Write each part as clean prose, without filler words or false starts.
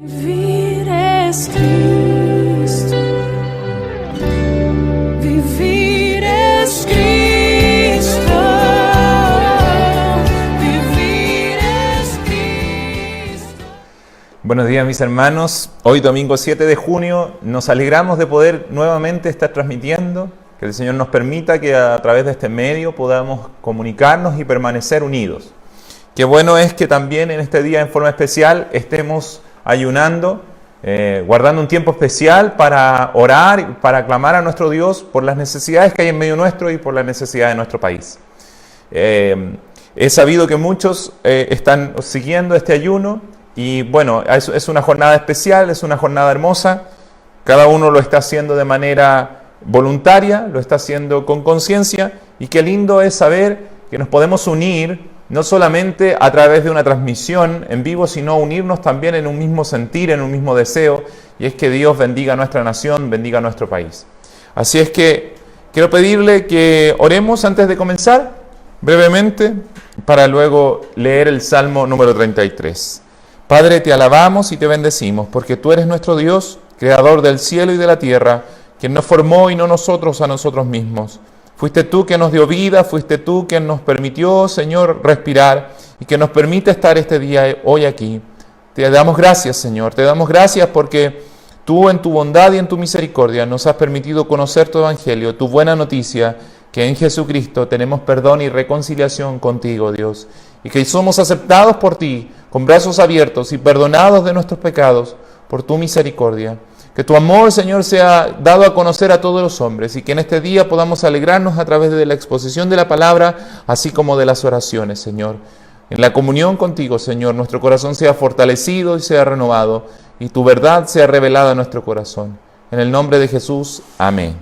Vivir es Cristo, vivir es Cristo, vivir es Cristo. Buenos días, mis hermanos. Hoy domingo 7 de junio nos alegramos de poder nuevamente estar transmitiendo, que el Señor nos permita que a través de este medio podamos comunicarnos y permanecer unidos. Qué bueno es que también en este día en forma especial estemos ayunando, guardando un tiempo especial para orar y para clamar a nuestro Dios por las necesidades que hay en medio nuestro y por las necesidades de nuestro país. He sabido que muchos están siguiendo este ayuno y bueno, es una jornada especial, es una jornada hermosa. Cada uno lo está haciendo de manera voluntaria, lo está haciendo con conciencia, y qué lindo es saber que nos podemos unir no solamente a través de una transmisión en vivo, sino unirnos también en un mismo sentir, en un mismo deseo, y es que Dios bendiga a nuestra nación, bendiga a nuestro país. Así es que quiero pedirle que oremos antes de comenzar, brevemente, para luego leer el Salmo número 33. Padre, te alabamos y te bendecimos, porque tú eres nuestro Dios, creador del cielo y de la tierra, quien nos formó y no nosotros a nosotros mismos. Fuiste tú quien nos dio vida, fuiste tú quien nos permitió, Señor, respirar y que nos permite estar este día, hoy aquí. Te damos gracias, Señor, te damos gracias porque tú en tu bondad y en tu misericordia nos has permitido conocer tu evangelio, tu buena noticia, que en Jesucristo tenemos perdón y reconciliación contigo, Dios, y que somos aceptados por ti con brazos abiertos y perdonados de nuestros pecados por tu misericordia. Que tu amor, Señor, sea dado a conocer a todos los hombres y que en este día podamos alegrarnos a través de la exposición de la palabra, así como de las oraciones, Señor. En la comunión contigo, Señor, nuestro corazón sea fortalecido y sea renovado y tu verdad sea revelada a nuestro corazón. En el nombre de Jesús, amén.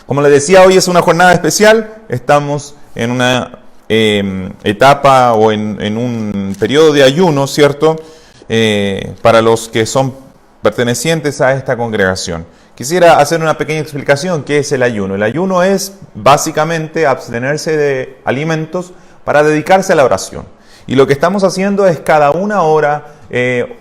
Como les decía, hoy es una jornada especial. Estamos en una etapa o en un periodo de ayuno, ¿cierto? Para los que son pertenecientes a esta congregación. Quisiera hacer una pequeña explicación. ¿Qué es el ayuno? El ayuno es básicamente abstenerse de alimentos para dedicarse a la oración. Y lo que estamos haciendo es cada una hora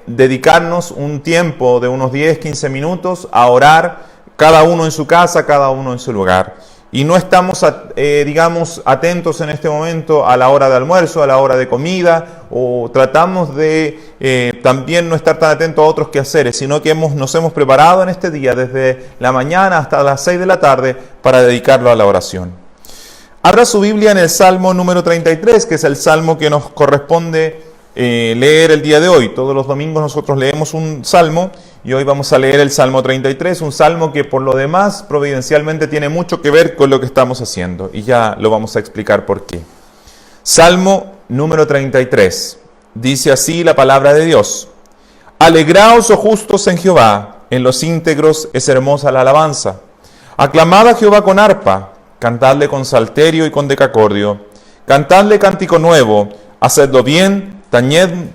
dedicarnos un tiempo de unos 10-15 minutos a orar, cada uno en su casa, cada uno en su lugar. Y no estamos, atentos en este momento a la hora de almuerzo, a la hora de comida, o tratamos de también no estar tan atentos a otros quehaceres, sino que nos hemos preparado en este día, desde la mañana hasta las 6 de la tarde, para dedicarlo a la oración. Abra su Biblia en el Salmo número 33, que es el Salmo que nos corresponde leer el día de hoy. Todos los domingos nosotros leemos un Salmo, y hoy vamos a leer el Salmo 33, un Salmo que por lo demás providencialmente tiene mucho que ver con lo que estamos haciendo, y ya lo vamos a explicar por qué. Salmo número 33, dice así la palabra de Dios: Alegraos, oh justos, en Jehová, en los íntegros es hermosa la alabanza. Aclamad a Jehová con arpa, cantadle con salterio y con decacordio, cantadle cántico nuevo, hacedlo bien,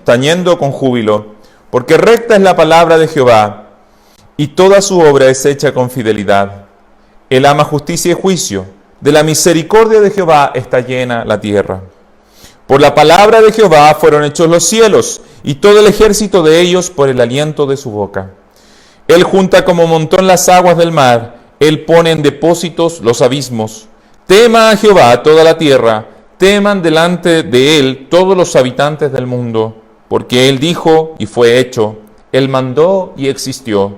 tañendo con júbilo. Porque recta es la palabra de Jehová, y toda su obra es hecha con fidelidad. Él ama justicia y juicio, de la misericordia de Jehová está llena la tierra. Por la palabra de Jehová fueron hechos los cielos, y todo el ejército de ellos por el aliento de su boca. Él junta como montón las aguas del mar, él pone en depósitos los abismos. Tema a Jehová toda la tierra, teman delante de él todos los habitantes del mundo. Porque él dijo y fue hecho, él mandó y existió.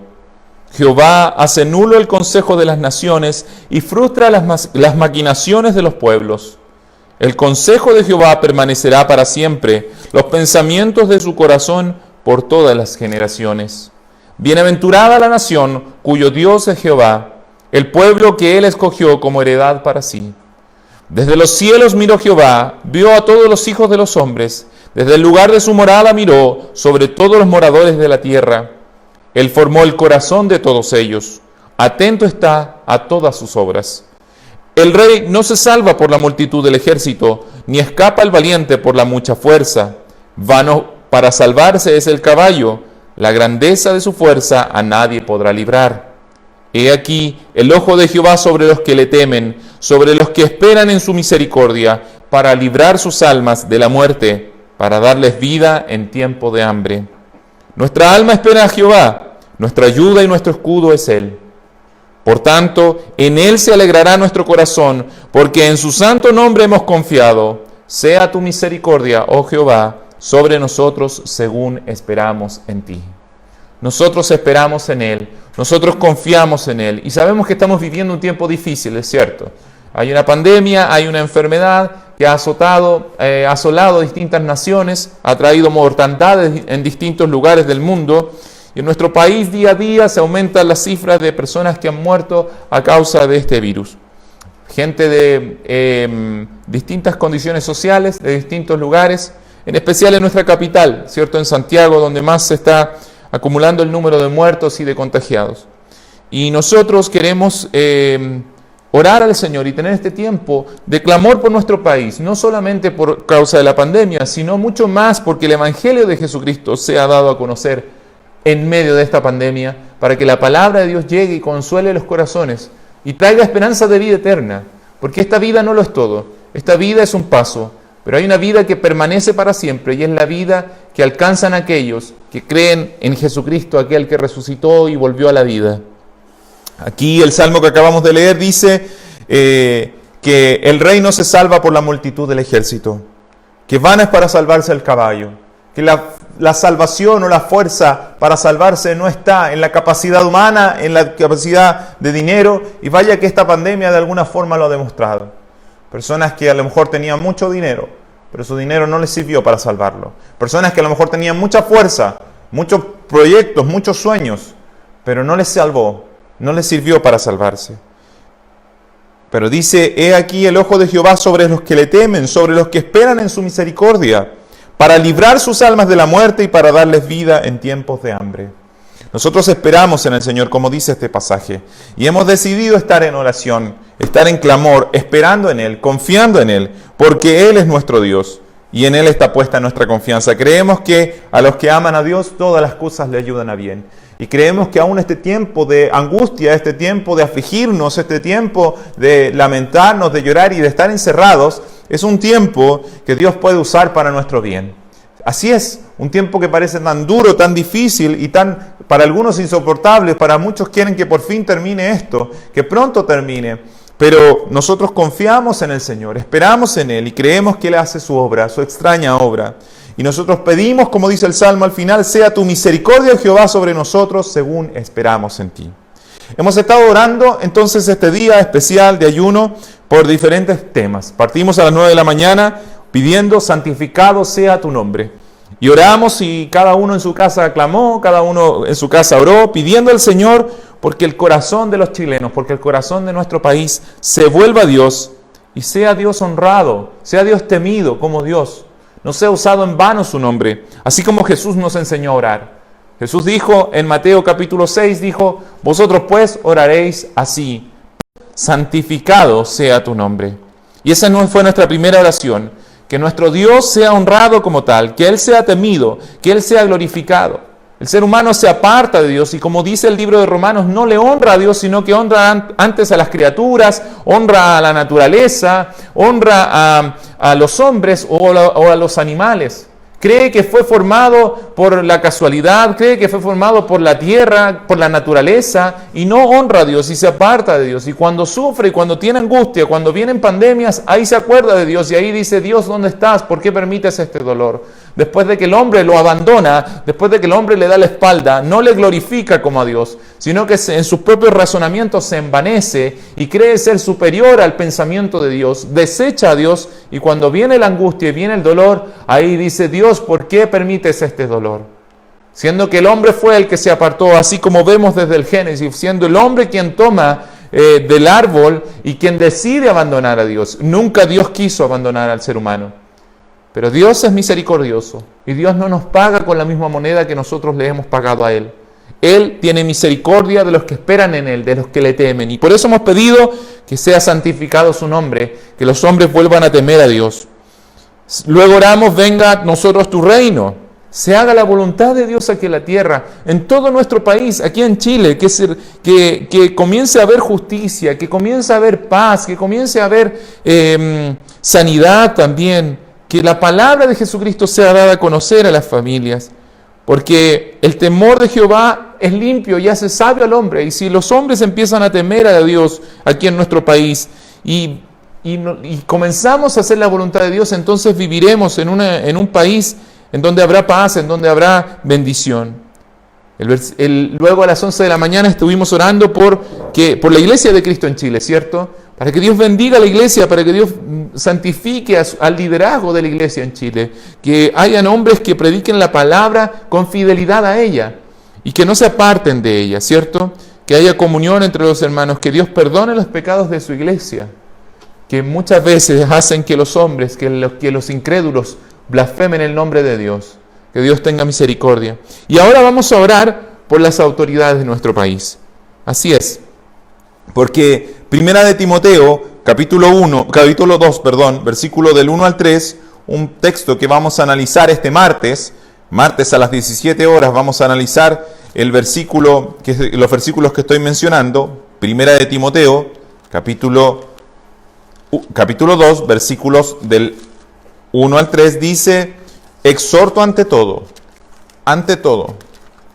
Jehová hace nulo el consejo de las naciones y frustra las maquinaciones de los pueblos. El consejo de Jehová permanecerá para siempre, los pensamientos de su corazón por todas las generaciones. Bienaventurada la nación cuyo Dios es Jehová, el pueblo que él escogió como heredad para sí. Desde los cielos miró Jehová, vio a todos los hijos de los hombres. Desde el lugar de su morada miró sobre todos los moradores de la tierra. Él formó el corazón de todos ellos. Atento está a todas sus obras. El rey no se salva por la multitud del ejército, ni escapa el valiente por la mucha fuerza. Vano para salvarse es el caballo. La grandeza de su fuerza a nadie podrá librar. He aquí el ojo de Jehová sobre los que le temen, sobre los que esperan en su misericordia, para librar sus almas de la muerte, para darles vida en tiempo de hambre. Nuestra alma espera a Jehová, nuestra ayuda y nuestro escudo es Él. Por tanto, en Él se alegrará nuestro corazón, porque en su santo nombre hemos confiado. Sea tu misericordia, oh Jehová, sobre nosotros según esperamos en ti. Nosotros esperamos en Él, nosotros confiamos en Él y sabemos que estamos viviendo un tiempo difícil, es cierto. Hay una pandemia, hay una enfermedad que ha asolado distintas naciones, ha traído mortandades en distintos lugares del mundo. Y en nuestro país día a día se aumentan las cifras de personas que han muerto a causa de este virus. Gente de distintas condiciones sociales, de distintos lugares, en especial en nuestra capital, ¿cierto? En Santiago, donde más se está acumulando el número de muertos y de contagiados. Y nosotros queremos orar al Señor y tener este tiempo de clamor por nuestro país, no solamente por causa de la pandemia, sino mucho más porque el Evangelio de Jesucristo sea dado a conocer en medio de esta pandemia, para que la palabra de Dios llegue y consuele los corazones y traiga esperanza de vida eterna, porque esta vida no lo es todo, esta vida es un paso, pero hay una vida que permanece para siempre y es la vida que alcanzan aquellos que creen en Jesucristo, aquel que resucitó y volvió a la vida. Aquí el salmo que acabamos de leer dice que el rey no se salva por la multitud del ejército, que vana es para salvarse el caballo, que la salvación o la fuerza para salvarse no está en la capacidad humana, en la capacidad de dinero, y vaya que esta pandemia de alguna forma lo ha demostrado. Personas que a lo mejor tenían mucho dinero, pero su dinero no les sirvió para salvarlo. Personas que a lo mejor tenían mucha fuerza, muchos proyectos, muchos sueños, pero no les salvó, no les sirvió para salvarse. Pero dice, he aquí el ojo de Jehová sobre los que le temen, sobre los que esperan en su misericordia, para librar sus almas de la muerte y para darles vida en tiempos de hambre. Nosotros esperamos en el Señor, como dice este pasaje, y hemos decidido estar en oración, estar en clamor, esperando en Él, confiando en Él, porque Él es nuestro Dios, y en Él está puesta nuestra confianza. Creemos que a los que aman a Dios, todas las cosas le ayudan a bien. Y creemos que aún este tiempo de angustia, este tiempo de afligirnos, este tiempo de lamentarnos, de llorar y de estar encerrados, es un tiempo que Dios puede usar para nuestro bien. Así es, un tiempo que parece tan duro, tan difícil y tan, para algunos insoportable, para muchos quieren que por fin termine esto, que pronto termine. Pero nosotros confiamos en el Señor, esperamos en Él y creemos que Él hace su obra, su extraña obra. Y nosotros pedimos, como dice el Salmo al final, sea tu misericordia, Jehová, sobre nosotros, según esperamos en ti. Hemos estado orando entonces este día especial de ayuno por diferentes temas. Partimos a las 9 de la mañana pidiendo, santificado sea tu nombre. Y oramos y cada uno en su casa clamó, cada uno en su casa oró, pidiendo al Señor porque el corazón de los chilenos, porque el corazón de nuestro país se vuelva a Dios y sea Dios honrado, sea Dios temido como Dios. No sea usado en vano su nombre, así como Jesús nos enseñó a orar. Jesús dijo en Mateo capítulo 6, dijo, vosotros pues oraréis así, santificado sea tu nombre. Y esa no fue nuestra primera oración, que nuestro Dios sea honrado como tal, que Él sea temido, que Él sea glorificado. El ser humano se aparta de Dios y como dice el libro de Romanos, no le honra a Dios, sino que honra antes a las criaturas, honra a la naturaleza, honra a los hombres o a los animales. Cree que fue formado por la casualidad, cree que fue formado por la tierra, por la naturaleza, y no honra a Dios y se aparta de Dios. Y cuando sufre y cuando tiene angustia, cuando vienen pandemias, ahí se acuerda de Dios y ahí dice, Dios, ¿dónde estás? ¿Por qué permites este dolor? Después de que el hombre lo abandona, después de que el hombre le da la espalda, no le glorifica como a Dios, sino que en sus propios razonamientos se envanece y cree ser superior al pensamiento de Dios, desecha a Dios y cuando viene la angustia y viene el dolor, ahí dice, Dios, ¿por qué permites este dolor? Siendo que el hombre fue el que se apartó, así como vemos desde el Génesis, siendo el hombre quien toma del árbol y quien decide abandonar a Dios. Nunca Dios quiso abandonar al ser humano. Pero Dios es misericordioso y Dios no nos paga con la misma moneda que nosotros le hemos pagado a Él. Él tiene misericordia de los que esperan en Él, de los que le temen. Y por eso hemos pedido que sea santificado su nombre, que los hombres vuelvan a temer a Dios. Luego oramos, venga a nosotros tu reino. Se haga la voluntad de Dios aquí en la tierra, en todo nuestro país, aquí en Chile, que comience a haber justicia, que comience a haber paz, que comience a haber sanidad también. Que la palabra de Jesucristo sea dada a conocer a las familias. Porque el temor de Jehová es limpio y hace sabio al hombre. Y si los hombres empiezan a temer a Dios aquí en nuestro país y comenzamos a hacer la voluntad de Dios, entonces viviremos en un país en donde habrá paz, en donde habrá bendición. Luego a las 11 de la mañana estuvimos orando por la iglesia de Cristo en Chile, ¿cierto? Para que Dios bendiga a la iglesia, para que Dios santifique al liderazgo de la iglesia en Chile, que hayan hombres que prediquen la palabra con fidelidad a ella y que no se aparten de ella, ¿cierto? Que haya comunión entre los hermanos, que Dios perdone los pecados de su iglesia, que muchas veces hacen que los hombres, que los incrédulos blasfemen el nombre de Dios. Que Dios tenga misericordia. Y ahora vamos a orar por las autoridades de nuestro país. Así es. Porque Primera de Timoteo, capítulo 2, versículo del 1 al 3, un texto que vamos a analizar este martes a las 17 horas, vamos a analizar los versículos que estoy mencionando. Primera de Timoteo, capítulo 2, versículos del 1 al 3, dice: exhorto ante todo,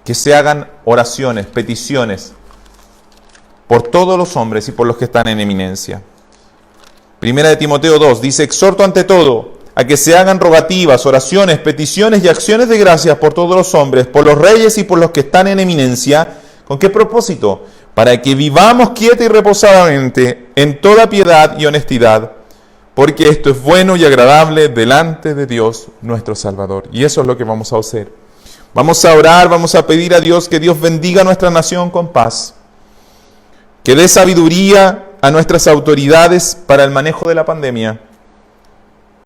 que se hagan oraciones, peticiones, por todos los hombres y por los que están en eminencia. Primera de Timoteo 2 dice: exhorto ante todo a que se hagan rogativas, oraciones, peticiones y acciones de gracias por todos los hombres, por los reyes y por los que están en eminencia. ¿Con qué propósito? Para que vivamos quieta y reposadamente en toda piedad y honestidad, porque esto es bueno y agradable delante de Dios nuestro Salvador. Y eso es lo que vamos a hacer. Vamos a orar, vamos a pedir a Dios que Dios bendiga a nuestra nación con paz, que dé sabiduría a nuestras autoridades para el manejo de la pandemia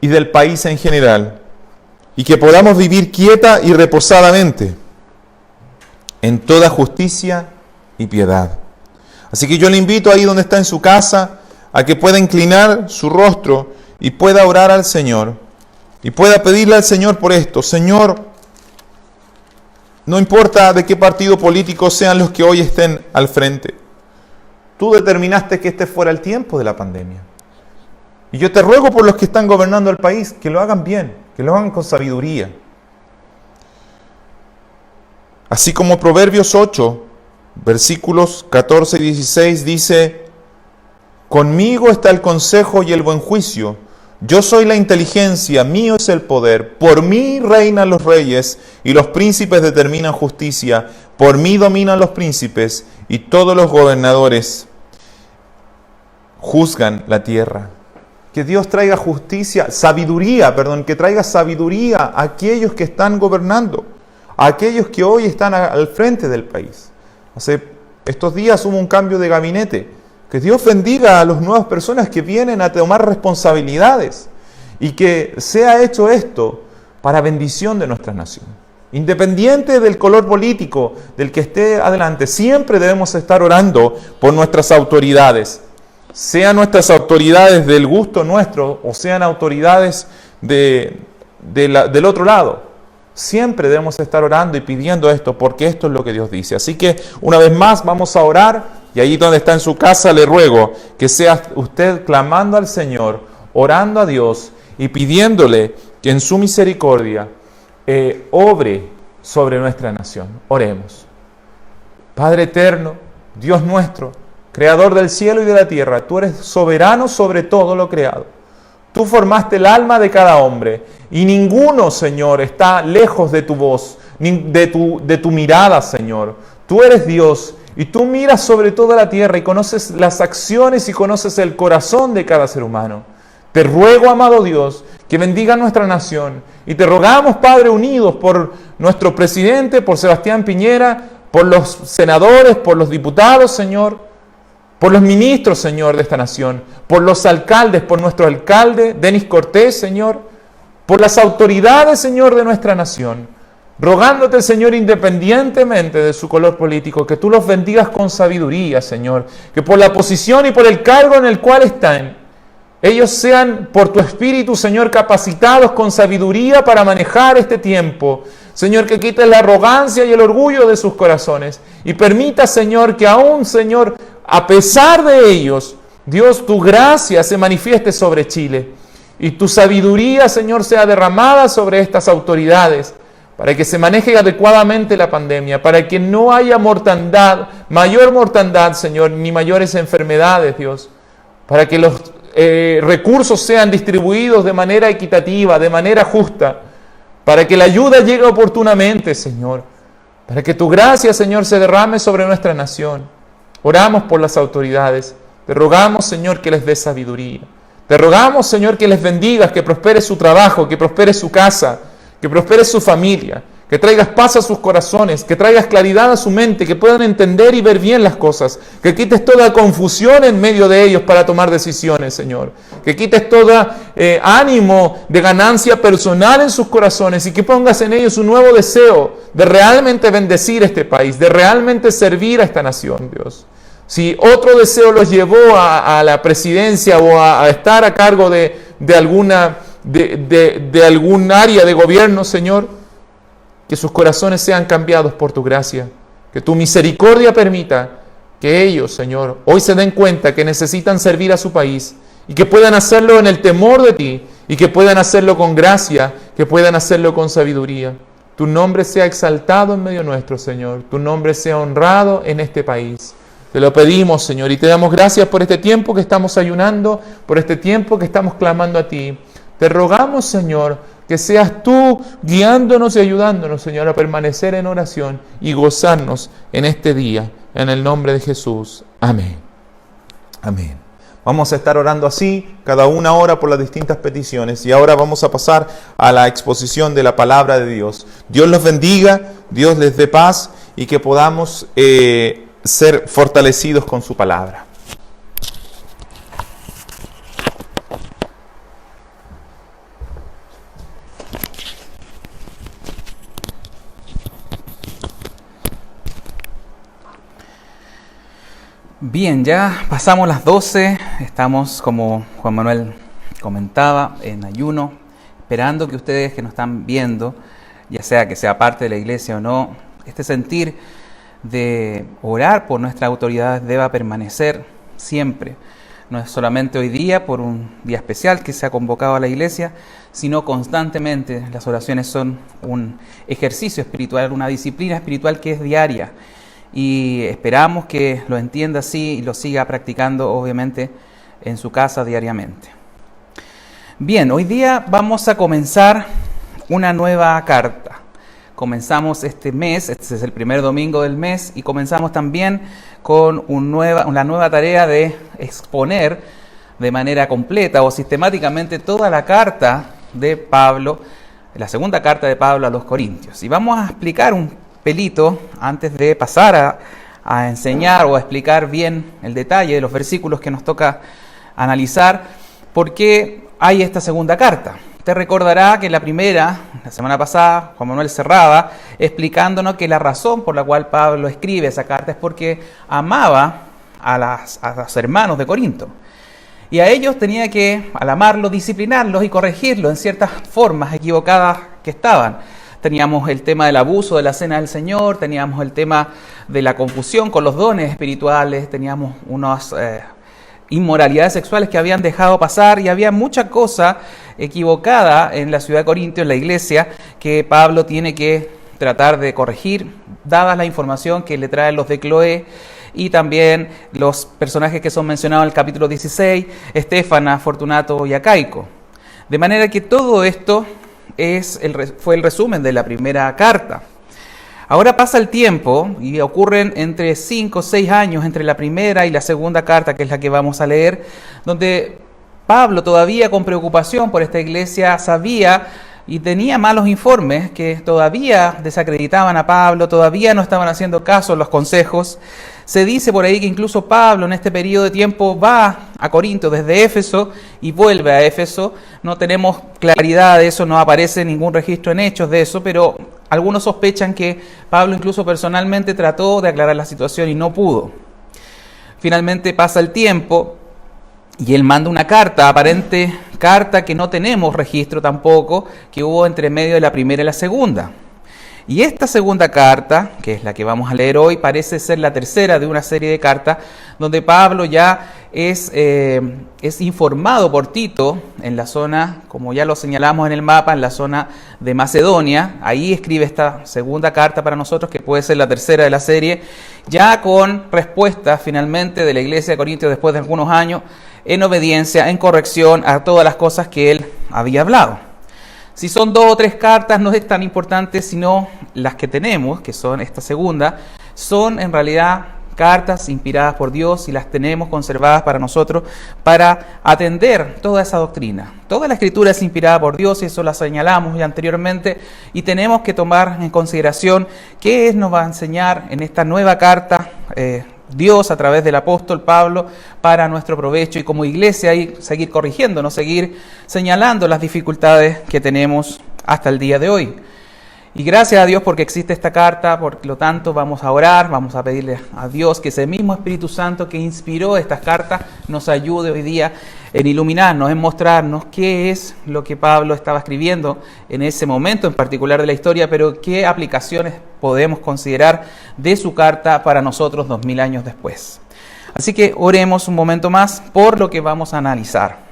y del país en general, y que podamos vivir quieta y reposadamente en toda justicia y piedad. Así que yo le invito ahí donde está en su casa a que pueda inclinar su rostro y pueda orar al Señor y pueda pedirle al Señor por esto. Señor, no importa de qué partido político sean los que hoy estén al frente, tú determinaste que este fuera el tiempo de la pandemia. Y yo te ruego por los que están gobernando el país, que lo hagan bien, que lo hagan con sabiduría. Así como Proverbios 8, versículos 14 y 16 dice: conmigo está el consejo y el buen juicio. Yo soy la inteligencia, mío es el poder. Por mí reinan los reyes y los príncipes determinan justicia. Por mí dominan los príncipes y todos los gobernadores juzgan la tierra. Que Dios traiga que traiga sabiduría a aquellos que están gobernando, a aquellos que hoy están al frente del país. Hace estos días hubo un cambio de gabinete. Que Dios bendiga a las nuevas personas que vienen a tomar responsabilidades y que sea hecho esto para bendición de nuestra nación. Independiente del color político del que esté adelante, siempre debemos estar orando por nuestras autoridades. Sean nuestras autoridades del gusto nuestro o sean autoridades del otro lado. Siempre debemos estar orando y pidiendo esto, porque esto es lo que Dios dice. Así que una vez más vamos a orar, y allí donde está en su casa le ruego que sea usted clamando al Señor, orando a Dios y pidiéndole que en su misericordia obre sobre nuestra nación. Oremos. Padre eterno, Dios nuestro, Creador del cielo y de la tierra, tú eres soberano sobre todo lo creado. Tú formaste el alma de cada hombre y ninguno, Señor, está lejos de tu voz, de tu mirada, Señor. Tú eres Dios y tú miras sobre toda la tierra y conoces las acciones y conoces el corazón de cada ser humano. Te ruego, amado Dios, que bendiga nuestra nación y te rogamos, Padre, unidos por nuestro presidente, por Sebastián Piñera, por los senadores, por los diputados, Señor, por los ministros, Señor, de esta nación, por los alcaldes, por nuestro alcalde, Denis Cortés, Señor, por las autoridades, Señor, de nuestra nación, rogándote, Señor, independientemente de su color político, que tú los bendigas con sabiduría, Señor, que por la posición y por el cargo en el cual están, ellos sean por tu Espíritu, Señor, capacitados con sabiduría para manejar este tiempo. Señor, que quites la arrogancia y el orgullo de sus corazones y permita, Señor, que aún, Señor, a pesar de ellos, Dios, tu gracia se manifieste sobre Chile y tu sabiduría, Señor, sea derramada sobre estas autoridades para que se maneje adecuadamente la pandemia, para que no haya mortandad, mayor mortandad, Señor, ni mayores enfermedades, Dios, para que los recursos sean distribuidos de manera equitativa, de manera justa, para que la ayuda llegue oportunamente, Señor, para que tu gracia, Señor, se derrame sobre nuestra nación. Oramos por las autoridades, te rogamos, Señor, que les des sabiduría, te rogamos, Señor, que les bendigas, que prospere su trabajo, que prospere su casa, que prospere su familia, que traigas paz a sus corazones, que traigas claridad a su mente, que puedan entender y ver bien las cosas, que quites toda confusión en medio de ellos para tomar decisiones, Señor, que quites todo ánimo de ganancia personal en sus corazones y que pongas en ellos un nuevo deseo de realmente bendecir este país, de realmente servir a esta nación, Dios. Si otro deseo los llevó a la presidencia o a estar a cargo de algún área de gobierno, Señor, que sus corazones sean cambiados por tu gracia, que tu misericordia permita que ellos, Señor, hoy se den cuenta que necesitan servir a su país y que puedan hacerlo en el temor de ti y que puedan hacerlo con gracia, que puedan hacerlo con sabiduría. Tu nombre sea exaltado en medio nuestro, Señor, tu nombre sea honrado en este país. Te lo pedimos, Señor, y te damos gracias por este tiempo que estamos ayunando, por este tiempo que estamos clamando a ti. Te rogamos, Señor, que seas tú guiándonos y ayudándonos, Señor, a permanecer en oración y gozarnos en este día. En el nombre de Jesús. Amén. Amén. Vamos a estar orando así, cada una hora por las distintas peticiones. Y ahora vamos a pasar a la exposición de la palabra de Dios. Dios los bendiga, Dios les dé paz y que podamos ser fortalecidos con su palabra. Bien, ya pasamos las 12, estamos, como Juan Manuel comentaba, en ayuno, esperando que ustedes que nos están viendo, ya sea que sea parte de la iglesia o no, este sentir de orar por nuestras autoridades deba permanecer siempre. No es solamente hoy día, por un día especial que se ha convocado a la iglesia, sino constantemente. Las oraciones son un ejercicio espiritual, una disciplina espiritual que es diaria. Y esperamos que lo entienda así y lo siga practicando, obviamente, en su casa diariamente. Bien, hoy día vamos a comenzar una nueva carta. Comenzamos este mes, este es el primer domingo del mes, y comenzamos también con una nueva tarea de exponer de manera completa o sistemáticamente toda la carta de Pablo, la segunda carta de Pablo a los Corintios. Y vamos a explicar un pelito antes de pasar a enseñar o a explicar bien el detalle de los versículos que nos toca analizar, por qué hay esta segunda carta. Usted recordará que la semana pasada, Juan Manuel cerraba explicándonos que la razón por la cual Pablo escribe esa carta es porque amaba a los hermanos de Corinto. Y a ellos tenía que, al amarlos, disciplinarlos y corregirlos en ciertas formas equivocadas que estaban. Teníamos el tema del abuso de la cena del Señor, teníamos el tema de la confusión con los dones espirituales, teníamos unas inmoralidades sexuales que habían dejado pasar y había mucha cosa equivocada en la ciudad de Corintio, en la iglesia, que Pablo tiene que tratar de corregir, dada la información que le traen los de Cloé y también los personajes que son mencionados en el capítulo 16, Estéfana, Fortunato y Acaico. De manera que todo esto fue el resumen de la primera carta. Ahora pasa el tiempo y ocurren entre 5 o 6 años entre la primera y la segunda carta, que es la que vamos a leer, donde Pablo, todavía con preocupación por esta iglesia, sabía y tenía malos informes que todavía desacreditaban a Pablo, todavía no estaban haciendo caso a los consejos. Se dice por ahí que incluso Pablo en este periodo de tiempo va a Corinto desde Éfeso y vuelve a Éfeso. No tenemos claridad de eso, no aparece ningún registro en Hechos de eso, pero algunos sospechan que Pablo incluso personalmente trató de aclarar la situación y no pudo. Finalmente pasa el tiempo y él manda una carta, aparente carta que no tenemos registro tampoco, que hubo entre medio de la primera y la segunda. Y esta segunda carta, que es la que vamos a leer hoy, parece ser la tercera de una serie de cartas donde Pablo ya es informado por Tito en la zona, como ya lo señalamos en el mapa, en la zona de Macedonia. Ahí escribe esta segunda carta para nosotros, que puede ser la tercera de la serie, ya con respuesta finalmente de la iglesia de Corintios después de algunos años, en obediencia, en corrección a todas las cosas que él había hablado. Si son 2 o 3 cartas no es tan importante, sino las que tenemos, que son esta segunda, son en realidad cartas inspiradas por Dios y las tenemos conservadas para nosotros para atender toda esa doctrina. Toda la Escritura es inspirada por Dios y eso la señalamos ya anteriormente, y tenemos que tomar en consideración qué nos va a enseñar en esta nueva carta Dios a través del apóstol Pablo para nuestro provecho, y como iglesia y seguir corrigiendo, no seguir señalando las dificultades que tenemos hasta el día de hoy. Y gracias a Dios porque existe esta carta, por lo tanto vamos a orar, vamos a pedirle a Dios que ese mismo Espíritu Santo que inspiró estas cartas nos ayude hoy día en iluminarnos, en mostrarnos qué es lo que Pablo estaba escribiendo en ese momento en particular de la historia, pero qué aplicaciones podemos considerar de su carta para nosotros 2000 años después. Así que oremos un momento más por lo que vamos a analizar.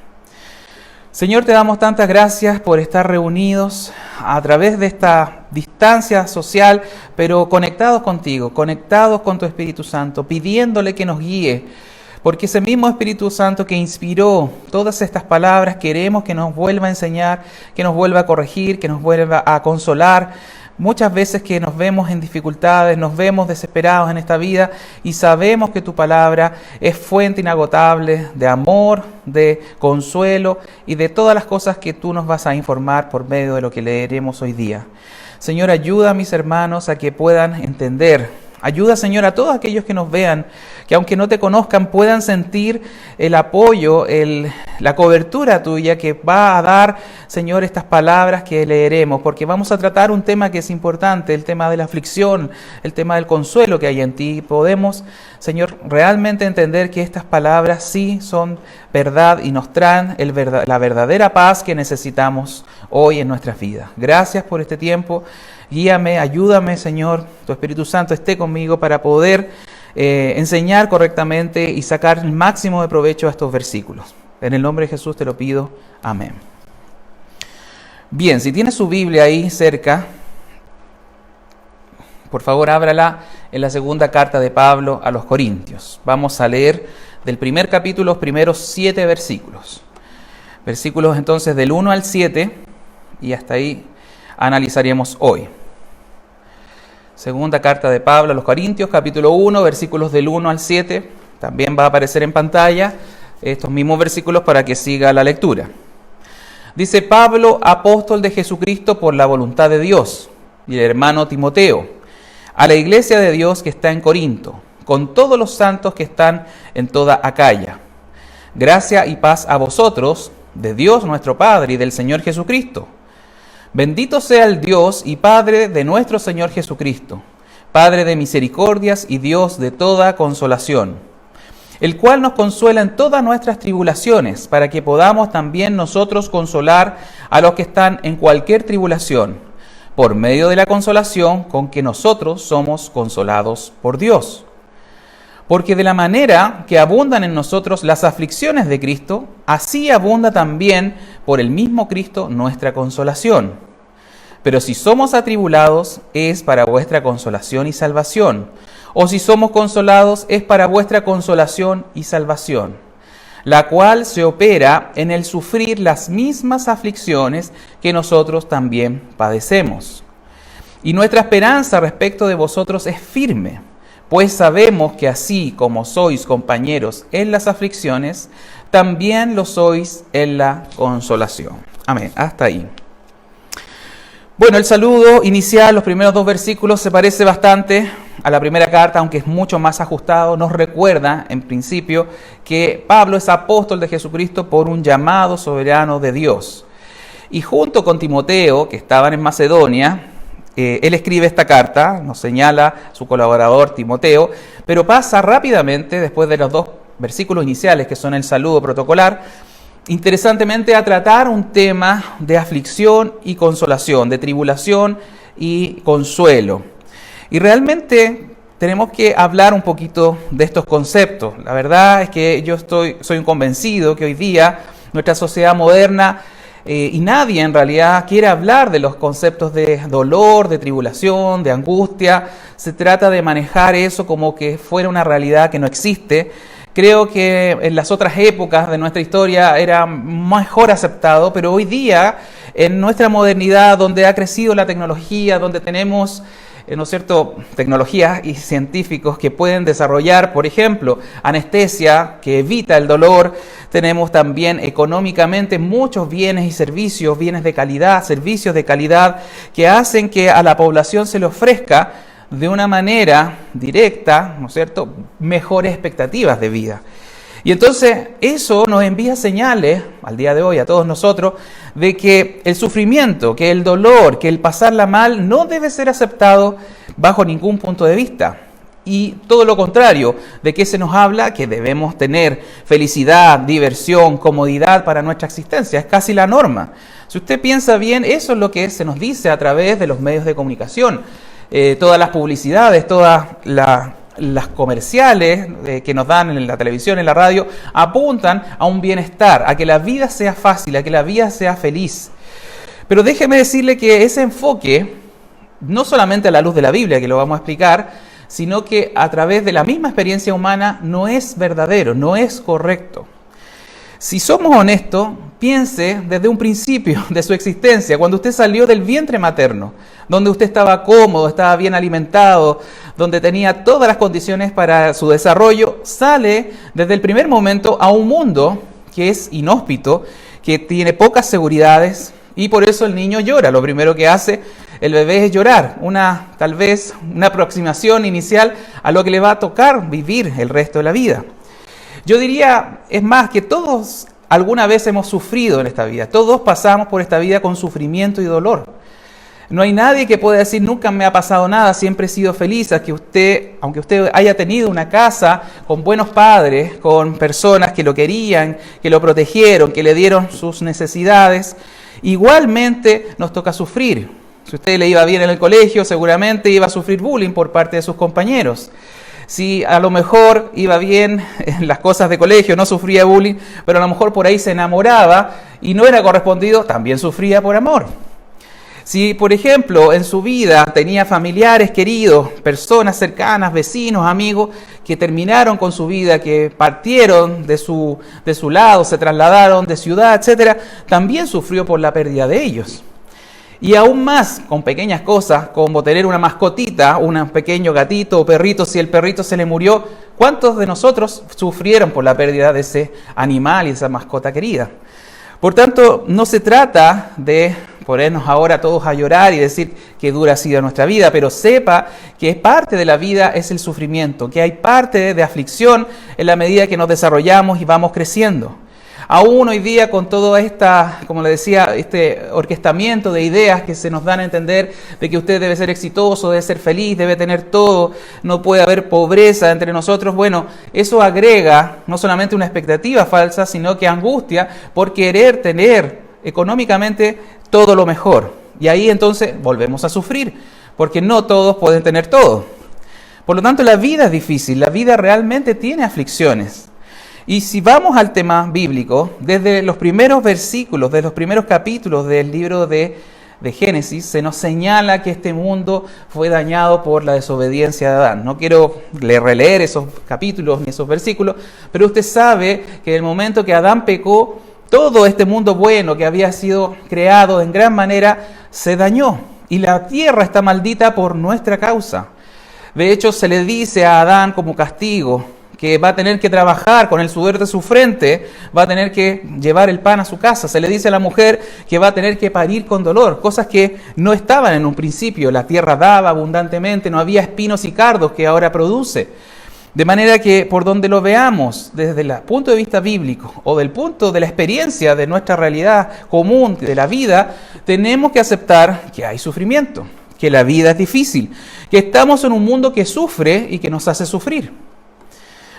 Señor, te damos tantas gracias por estar reunidos a través de esta distancia social, pero conectados contigo, conectados con tu Espíritu Santo, pidiéndole que nos guíe, porque ese mismo Espíritu Santo que inspiró todas estas palabras, queremos que nos vuelva a enseñar, que nos vuelva a corregir, que nos vuelva a consolar. Muchas veces que nos vemos en dificultades, nos vemos desesperados en esta vida y sabemos que tu palabra es fuente inagotable de amor, de consuelo y de todas las cosas que tú nos vas a informar por medio de lo que leeremos hoy día. Señor, ayuda a mis hermanos a que puedan entender. Ayuda, Señor, a todos aquellos que nos vean, que aunque no te conozcan, puedan sentir el apoyo, la cobertura tuya que va a dar, Señor, estas palabras que leeremos, porque vamos a tratar un tema que es importante, el tema de la aflicción, el tema del consuelo que hay en ti. Podemos, Señor, realmente entender que estas palabras sí son verdad y nos traen la verdadera paz que necesitamos hoy en nuestras vidas. Gracias por este tiempo. Guíame, ayúdame, Señor, tu Espíritu Santo esté conmigo para poder enseñar correctamente y sacar el máximo de provecho a estos versículos. En el nombre de Jesús te lo pido. Amén. Bien, si tiene su Biblia ahí cerca, por favor ábrala en la segunda carta de Pablo a los Corintios. Vamos a leer del primer capítulo los primeros 7 versículos. Versículos entonces del 1 al 7 y hasta ahí analizaremos hoy. Segunda carta de Pablo a los Corintios, capítulo 1, versículos del 1 al 7. También va a aparecer en pantalla estos mismos versículos para que siga la lectura. Dice: Pablo, apóstol de Jesucristo por la voluntad de Dios, y el hermano Timoteo, a la iglesia de Dios que está en Corinto, con todos los santos que están en toda Acaya. Gracia y paz a vosotros, de Dios nuestro Padre y del Señor Jesucristo. Bendito sea el Dios y Padre de nuestro Señor Jesucristo, Padre de misericordias y Dios de toda consolación, el cual nos consuela en todas nuestras tribulaciones, para que podamos también nosotros consolar a los que están en cualquier tribulación, por medio de la consolación con que nosotros somos consolados por Dios. Porque de la manera que abundan en nosotros las aflicciones de Cristo, así abunda también por el mismo Cristo nuestra consolación. Pero si somos atribulados, es para vuestra consolación y salvación. O si somos consolados, es para vuestra consolación y salvación, la cual se opera en el sufrir las mismas aflicciones que nosotros también padecemos. Y nuestra esperanza respecto de vosotros es firme, pues sabemos que así como sois compañeros en las aflicciones, también lo sois en la consolación. Amén. Hasta ahí. Bueno, el saludo inicial, los primeros 2 versículos, se parece bastante a la primera carta, aunque es mucho más ajustado. Nos recuerda, en principio, que Pablo es apóstol de Jesucristo por un llamado soberano de Dios. Y junto con Timoteo, que estaban en Macedonia, él escribe esta carta, nos señala su colaborador Timoteo, pero pasa rápidamente, después de los 2 versículos iniciales, que son el saludo protocolar, interesantemente a tratar un tema de aflicción y consolación, de tribulación y consuelo. Y realmente tenemos que hablar un poquito de estos conceptos. La verdad es que yo soy un convencido que hoy día nuestra sociedad moderna y nadie en realidad quiere hablar de los conceptos de dolor, de tribulación, de angustia. Se trata de manejar eso como que fuera una realidad que no existe. Creo que en las otras épocas de nuestra historia era mejor aceptado, pero hoy día, en nuestra modernidad, donde ha crecido la tecnología, donde tenemos, ¿no es cierto?, tecnologías y científicos que pueden desarrollar, por ejemplo, anestesia que evita el dolor. Tenemos también económicamente muchos bienes y servicios, bienes de calidad, servicios de calidad que hacen que a la población se le ofrezca de una manera directa, ¿no es cierto?, mejores expectativas de vida. Y entonces eso nos envía señales, al día de hoy, a todos nosotros, de que el sufrimiento, que el dolor, que el pasarla mal no debe ser aceptado bajo ningún punto de vista. Y todo lo contrario, de que se nos habla que debemos tener felicidad, diversión, comodidad para nuestra existencia. Es casi la norma. Si usted piensa bien, eso es lo que se nos dice a través de los medios de comunicación. Todas las publicidades, todas las comerciales que nos dan en la televisión, en la radio, apuntan a un bienestar, a que la vida sea fácil, a que la vida sea feliz. Pero déjeme decirle que ese enfoque, no solamente a la luz de la Biblia, que lo vamos a explicar, sino que a través de la misma experiencia humana no es verdadero, no es correcto. Si somos honestos, piense desde un principio de su existencia, cuando usted salió del vientre materno, donde usted estaba cómodo, estaba bien alimentado, donde tenía todas las condiciones para su desarrollo, sale desde el primer momento a un mundo que es inhóspito, que tiene pocas seguridades y por eso el niño llora. Lo primero que hace el bebé es llorar, tal vez una aproximación inicial a lo que le va a tocar vivir el resto de la vida. Yo diría, es más, que todos alguna vez hemos sufrido en esta vida. Todos pasamos por esta vida con sufrimiento y dolor. No hay nadie que pueda decir, nunca me ha pasado nada, siempre he sido feliz. Aunque usted haya tenido una casa con buenos padres, con personas que lo querían, que lo protegieron, que le dieron sus necesidades, igualmente nos toca sufrir. Si a usted le iba bien en el colegio, seguramente iba a sufrir bullying por parte de sus compañeros. Si a lo mejor iba bien en las cosas de colegio, no sufría bullying, pero a lo mejor por ahí se enamoraba y no era correspondido, también sufría por amor. Si, por ejemplo, en su vida tenía familiares queridos, personas cercanas, vecinos, amigos, que terminaron con su vida, que partieron de su lado, se trasladaron de ciudad, etc., también sufrió por la pérdida de ellos. Y aún más con pequeñas cosas, como tener una mascotita, un pequeño gatito o perrito, si el perrito se le murió, ¿cuántos de nosotros sufrieron por la pérdida de ese animal y esa mascota querida? Por tanto, no se trata de ponernos ahora todos a llorar y decir que dura ha sido nuestra vida, pero sepa que parte de la vida es el sufrimiento, que hay parte de aflicción en la medida que nos desarrollamos y vamos creciendo. Aún hoy día con todo como le decía, este orquestamiento de ideas que se nos dan a entender de que usted debe ser exitoso, debe ser feliz, debe tener todo, no puede haber pobreza entre nosotros, bueno, eso agrega no solamente una expectativa falsa, sino que angustia por querer tener económicamente todo lo mejor. Y ahí entonces volvemos a sufrir, porque no todos pueden tener todo. Por lo tanto, la vida es difícil, la vida realmente tiene aflicciones. Y si vamos al tema bíblico, desde los primeros versículos, desde los primeros capítulos del libro de Génesis, se nos señala que este mundo fue dañado por la desobediencia de Adán. No quiero releer esos capítulos ni esos versículos, pero usted sabe que en el momento que Adán pecó, todo este mundo bueno que había sido creado en gran manera se dañó. Y la tierra está maldita por nuestra causa. De hecho, se le dice a Adán como castigo que va a tener que trabajar con el sudor de su frente, va a tener que llevar el pan a su casa. Se le dice a la mujer que va a tener que parir con dolor, cosas que no estaban en un principio. La tierra daba abundantemente, no había espinos y cardos que ahora produce. De manera que por donde lo veamos, desde el punto de vista bíblico o del punto de la experiencia de nuestra realidad común, de la vida, tenemos que aceptar que hay sufrimiento, que la vida es difícil, que estamos en un mundo que sufre y que nos hace sufrir.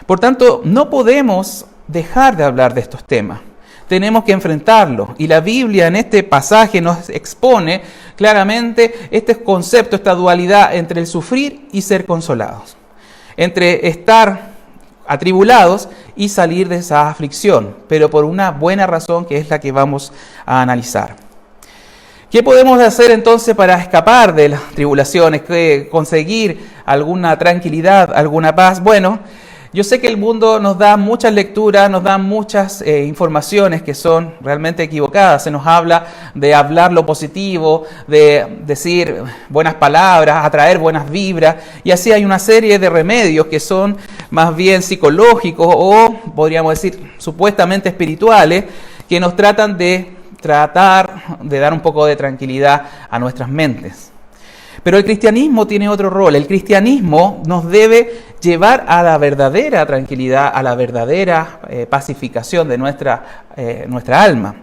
Por tanto, no podemos dejar de hablar de estos temas. tenemos que enfrentarlo. Y la Biblia en este pasaje nos expone claramente este concepto, esta dualidad entre el sufrir y ser consolados, entre estar atribulados y salir de esa aflicción, pero por una buena razón que es la que vamos a analizar. ¿Qué podemos hacer entonces para escapar de las tribulaciones, conseguir alguna tranquilidad, alguna paz? Bueno, yo sé que el mundo nos da muchas lecturas, nos da muchas informaciones que son realmente equivocadas. Se nos habla de hablar lo positivo, de decir buenas palabras, atraer buenas vibras, y así hay una serie de remedios que son más bien psicológicos o, podríamos decir, supuestamente espirituales, que nos tratan de dar un poco de tranquilidad a nuestras mentes. Pero el cristianismo tiene otro rol. El cristianismo nos debe llevar a la verdadera tranquilidad, a la verdadera pacificación de nuestra alma.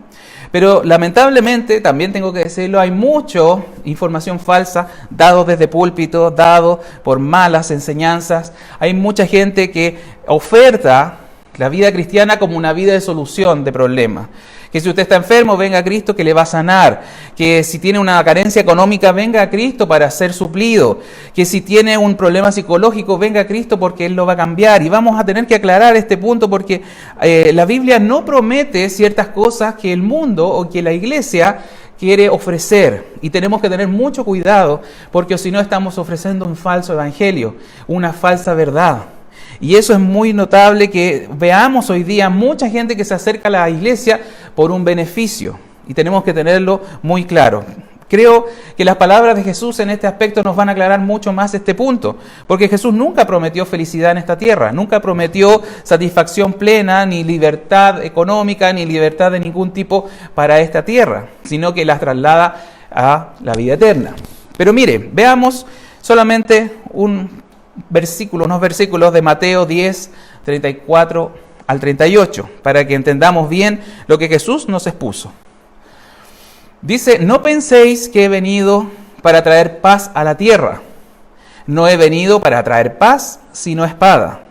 Pero lamentablemente, también tengo que decirlo, hay mucha información falsa dado desde púlpito, dado por malas enseñanzas. Hay mucha gente que oferta la vida cristiana como una vida de solución de problemas. Que si usted está enfermo, venga a Cristo que le va a sanar. Que si tiene una carencia económica, venga a Cristo para ser suplido. Que si tiene un problema psicológico, venga a Cristo porque Él lo va a cambiar. Y vamos a tener que aclarar este punto porque la Biblia no promete ciertas cosas que el mundo o que la iglesia quiere ofrecer. Y tenemos que tener mucho cuidado porque si no estamos ofreciendo un falso evangelio, una falsa verdad. Y eso es muy notable que veamos hoy día mucha gente que se acerca a la iglesia por un beneficio. Y tenemos que tenerlo muy claro. Creo que las palabras de Jesús en este aspecto nos van a aclarar mucho más este punto. Porque Jesús nunca prometió felicidad en esta tierra. Nunca prometió satisfacción plena, ni libertad económica, ni libertad de ningún tipo para esta tierra. Sino que las traslada a la vida eterna. Pero mire, veamos solamente unos versículos de Mateo 10, 34 al 38, para que entendamos bien lo que Jesús nos expuso. Dice, no penséis que he venido para traer paz a la tierra. No he venido para traer paz, sino espada.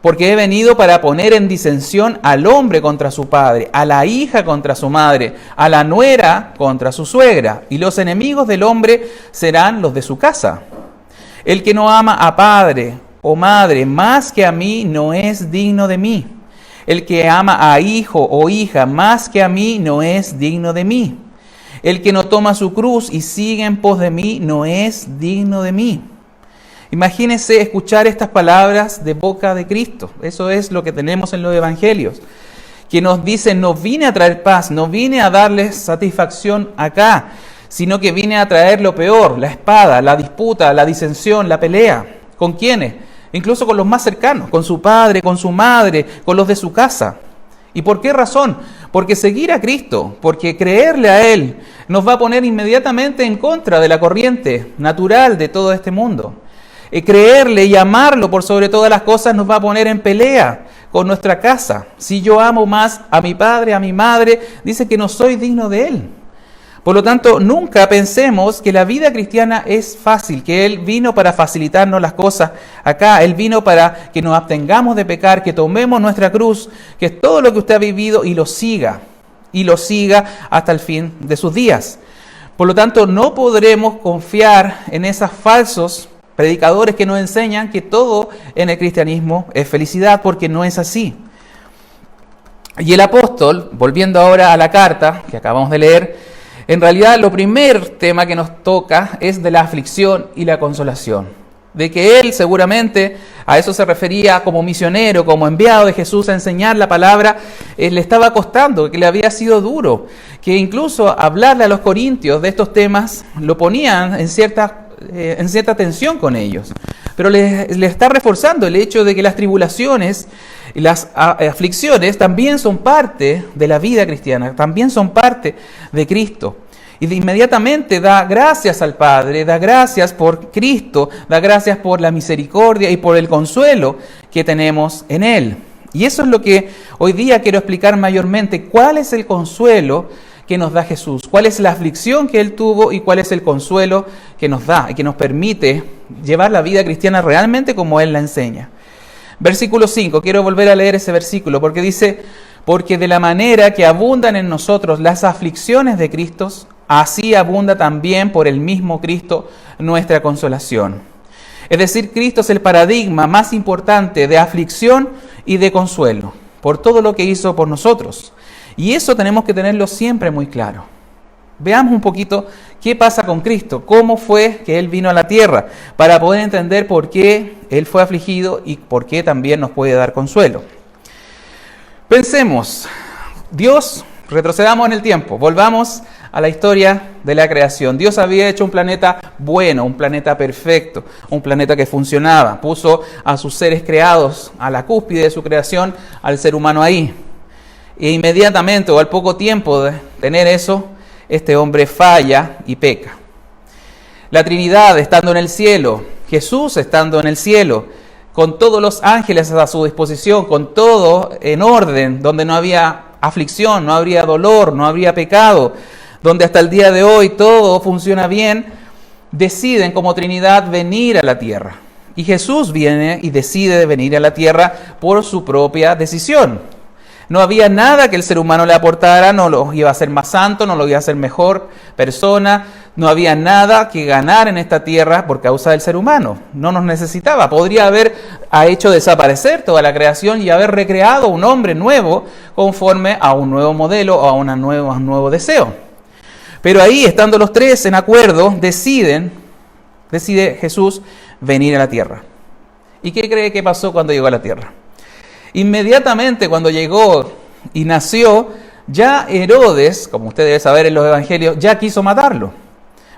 Porque he venido para poner en disensión al hombre contra su padre, a la hija contra su madre, a la nuera contra su suegra, y los enemigos del hombre serán los de su casa. El que no ama a padre o madre más que a mí no es digno de mí. El que ama a hijo o hija más que a mí no es digno de mí. El que no toma su cruz y sigue en pos de mí no es digno de mí. Imagínense escuchar estas palabras de boca de Cristo. Eso es lo que tenemos en los evangelios. Que nos dicen, no vine a traer paz, no vine a darles satisfacción acá, sino que vine a traer lo peor, la espada, la disputa, la disensión, la pelea. ¿Con quiénes? Incluso con los más cercanos, con su padre, con su madre, con los de su casa. ¿Y por qué razón? Porque seguir a Cristo, porque creerle a Él, nos va a poner inmediatamente en contra de la corriente natural de todo este mundo. Creerle y amarlo por sobre todas las cosas nos va a poner en pelea con nuestra casa. Si yo amo más a mi padre, a mi madre, dice que no soy digno de Él. Por lo tanto, nunca pensemos que la vida cristiana es fácil, que Él vino para facilitarnos las cosas acá. Él vino para que nos abstengamos de pecar, que tomemos nuestra cruz, que es todo lo que usted ha vivido y lo siga hasta el fin de sus días. Por lo tanto, no podremos confiar en esos falsos predicadores que nos enseñan que todo en el cristianismo es felicidad, porque no es así. Y el apóstol, volviendo ahora a la carta que acabamos de leer, en realidad, lo primer tema que nos toca es de la aflicción y la consolación. De que él seguramente a eso se refería como misionero, como enviado de Jesús a enseñar la palabra, le estaba costando, que le había sido duro. Que incluso hablarle a los corintios de estos temas lo ponían en cierta tensión con ellos. Pero le está reforzando el hecho de que las tribulaciones y las aflicciones también son parte de la vida cristiana, también son parte de Cristo. Y de inmediatamente da gracias al Padre, da gracias por Cristo, da gracias por la misericordia y por el consuelo que tenemos en Él. Y eso es lo que hoy día quiero explicar mayormente. ¿Cuál es el consuelo que nos da Jesús? ¿Cuál es la aflicción que Él tuvo y cuál es el consuelo que nos da y que nos permite llevar la vida cristiana realmente como Él la enseña? Versículo 5, quiero volver a leer ese versículo porque dice, porque de la manera que abundan en nosotros las aflicciones de Cristo, así abunda también por el mismo Cristo nuestra consolación. Es decir, Cristo es el paradigma más importante de aflicción y de consuelo, por todo lo que hizo por nosotros. Y eso tenemos que tenerlo siempre muy claro. Veamos un poquito qué pasa con Cristo, cómo fue que Él vino a la tierra, para poder entender por qué Él fue afligido y por qué también nos puede dar consuelo. Pensemos, Dios, retrocedamos en el tiempo, volvamos a la historia de la creación. Dios había hecho un planeta bueno, un planeta perfecto, un planeta que funcionaba. Puso a sus seres creados a la cúspide de su creación, al ser humano ahí. E inmediatamente o al poco tiempo de tener eso, este hombre falla y peca. La Trinidad estando en el cielo, Jesús estando en el cielo, con todos los ángeles a su disposición, con todo en orden, donde no había aflicción, no habría dolor, no habría pecado, donde hasta el día de hoy todo funciona bien, deciden como Trinidad venir a la tierra. Y Jesús viene y decide venir a la tierra por su propia decisión. No había nada que el ser humano le aportara, no lo iba a hacer más santo, no lo iba a hacer mejor persona, no había nada que ganar en esta tierra por causa del ser humano. No nos necesitaba. Podría haber hecho desaparecer toda la creación y haber recreado un hombre nuevo conforme a un nuevo modelo o a un nuevo deseo. Pero ahí, estando los tres en acuerdo, decide Jesús venir a la tierra. ¿Y qué cree que pasó cuando llegó a la tierra? Inmediatamente cuando llegó y nació, ya Herodes, como usted debe saber en los evangelios, ya quiso matarlo.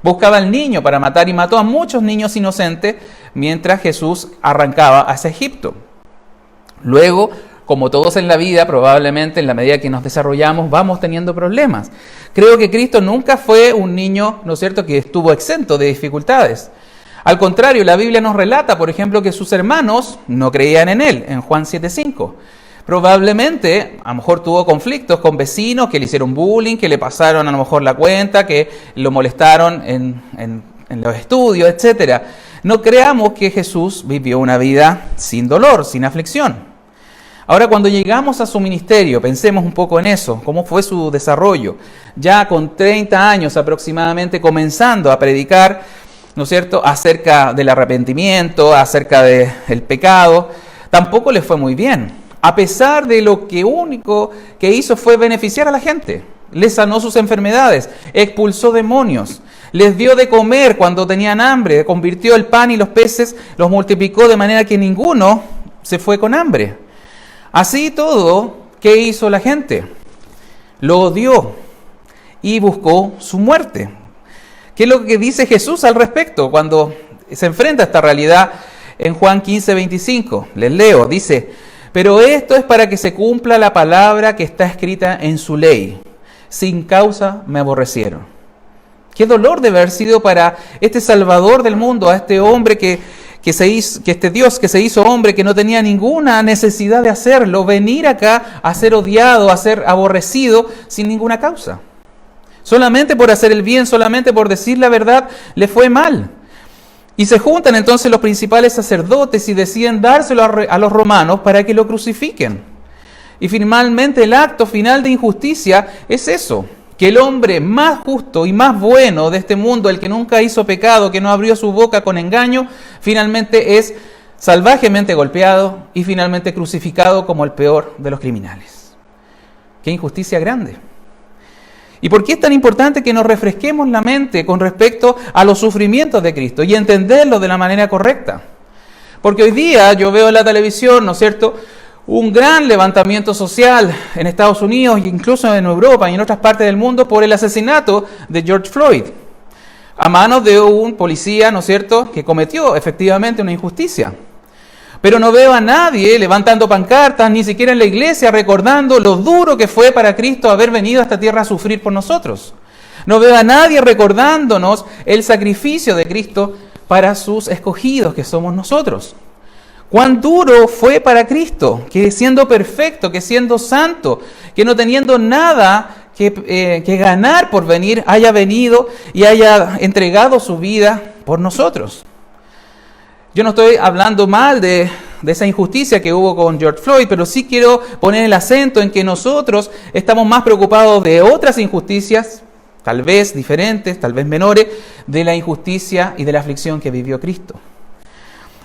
Buscaba al niño para matar y mató a muchos niños inocentes mientras Jesús arrancaba hacia Egipto. Luego, como todos en la vida, probablemente en la medida que nos desarrollamos, vamos teniendo problemas. Creo que Cristo nunca fue un niño, ¿no es cierto?, que estuvo exento de dificultades. Al contrario, la Biblia nos relata, por ejemplo, que sus hermanos no creían en él, en Juan 7:5. Probablemente, a lo mejor tuvo conflictos con vecinos que le hicieron bullying, que le pasaron a lo mejor la cuenta, que lo molestaron en los estudios, etc. No creamos que Jesús vivió una vida sin dolor, sin aflicción. Ahora, cuando llegamos a su ministerio, pensemos un poco en eso, cómo fue su desarrollo. Ya con 30 años aproximadamente comenzando a predicar, ¿no es cierto?, acerca del arrepentimiento, acerca del pecado, tampoco le fue muy bien. A pesar de lo que único que hizo fue beneficiar a la gente. Les sanó sus enfermedades, expulsó demonios, les dio de comer cuando tenían hambre, convirtió el pan y los peces, los multiplicó de manera que ninguno se fue con hambre. Así todo, ¿qué hizo la gente? Lo odió y buscó su muerte. ¿Qué es lo que dice Jesús al respecto cuando se enfrenta a esta realidad en Juan 15:25? Les leo, dice: pero esto es para que se cumpla la palabra que está escrita en su ley. Sin causa me aborrecieron. Qué dolor debe haber sido para este Salvador del mundo, a este hombre este Dios que se hizo hombre, que no tenía ninguna necesidad de hacerlo, venir acá a ser odiado, a ser aborrecido sin ninguna causa. Solamente por hacer el bien, solamente por decir la verdad, le fue mal. Y se juntan entonces los principales sacerdotes y deciden dárselo a los romanos para que lo crucifiquen. Y finalmente el acto final de injusticia es eso, que el hombre más justo y más bueno de este mundo, el que nunca hizo pecado, que no abrió su boca con engaño, finalmente es salvajemente golpeado y finalmente crucificado como el peor de los criminales. ¡Qué injusticia grande! ¿Y por qué es tan importante que nos refresquemos la mente con respecto a los sufrimientos de Cristo y entenderlos de la manera correcta? Porque hoy día yo veo en la televisión, ¿no es cierto?, un gran levantamiento social en Estados Unidos, incluso en Europa y en otras partes del mundo, por el asesinato de George Floyd, a manos de un policía, ¿no es cierto?, que cometió efectivamente una injusticia. Pero no veo a nadie levantando pancartas, ni siquiera en la iglesia, recordando lo duro que fue para Cristo haber venido a esta tierra a sufrir por nosotros. No veo a nadie recordándonos el sacrificio de Cristo para sus escogidos, que somos nosotros. Cuán duro fue para Cristo, que siendo perfecto, que siendo santo, que no teniendo nada que ganar por venir, haya venido y haya entregado su vida por nosotros. Yo no estoy hablando mal de de esa injusticia que hubo con George Floyd, pero sí quiero poner el acento en que nosotros estamos más preocupados de otras injusticias, tal vez diferentes, tal vez menores, de la injusticia y de la aflicción que vivió Cristo.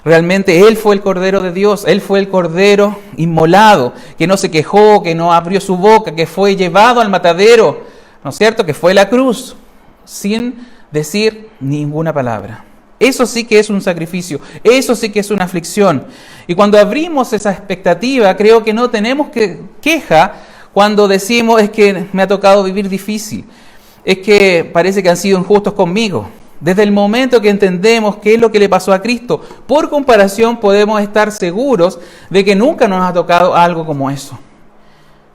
Realmente Él fue el Cordero de Dios, Él fue el Cordero inmolado, que no se quejó, que no abrió su boca, que fue llevado al matadero, ¿no es cierto?, que fue la cruz, sin decir ninguna palabra. Eso sí que es un sacrificio, eso sí que es una aflicción. Y cuando abrimos esa expectativa, creo que no tenemos queja cuando decimos, es que me ha tocado vivir difícil, es que parece que han sido injustos conmigo. Desde el momento que entendemos qué es lo que le pasó a Cristo, por comparación podemos estar seguros de que nunca nos ha tocado algo como eso.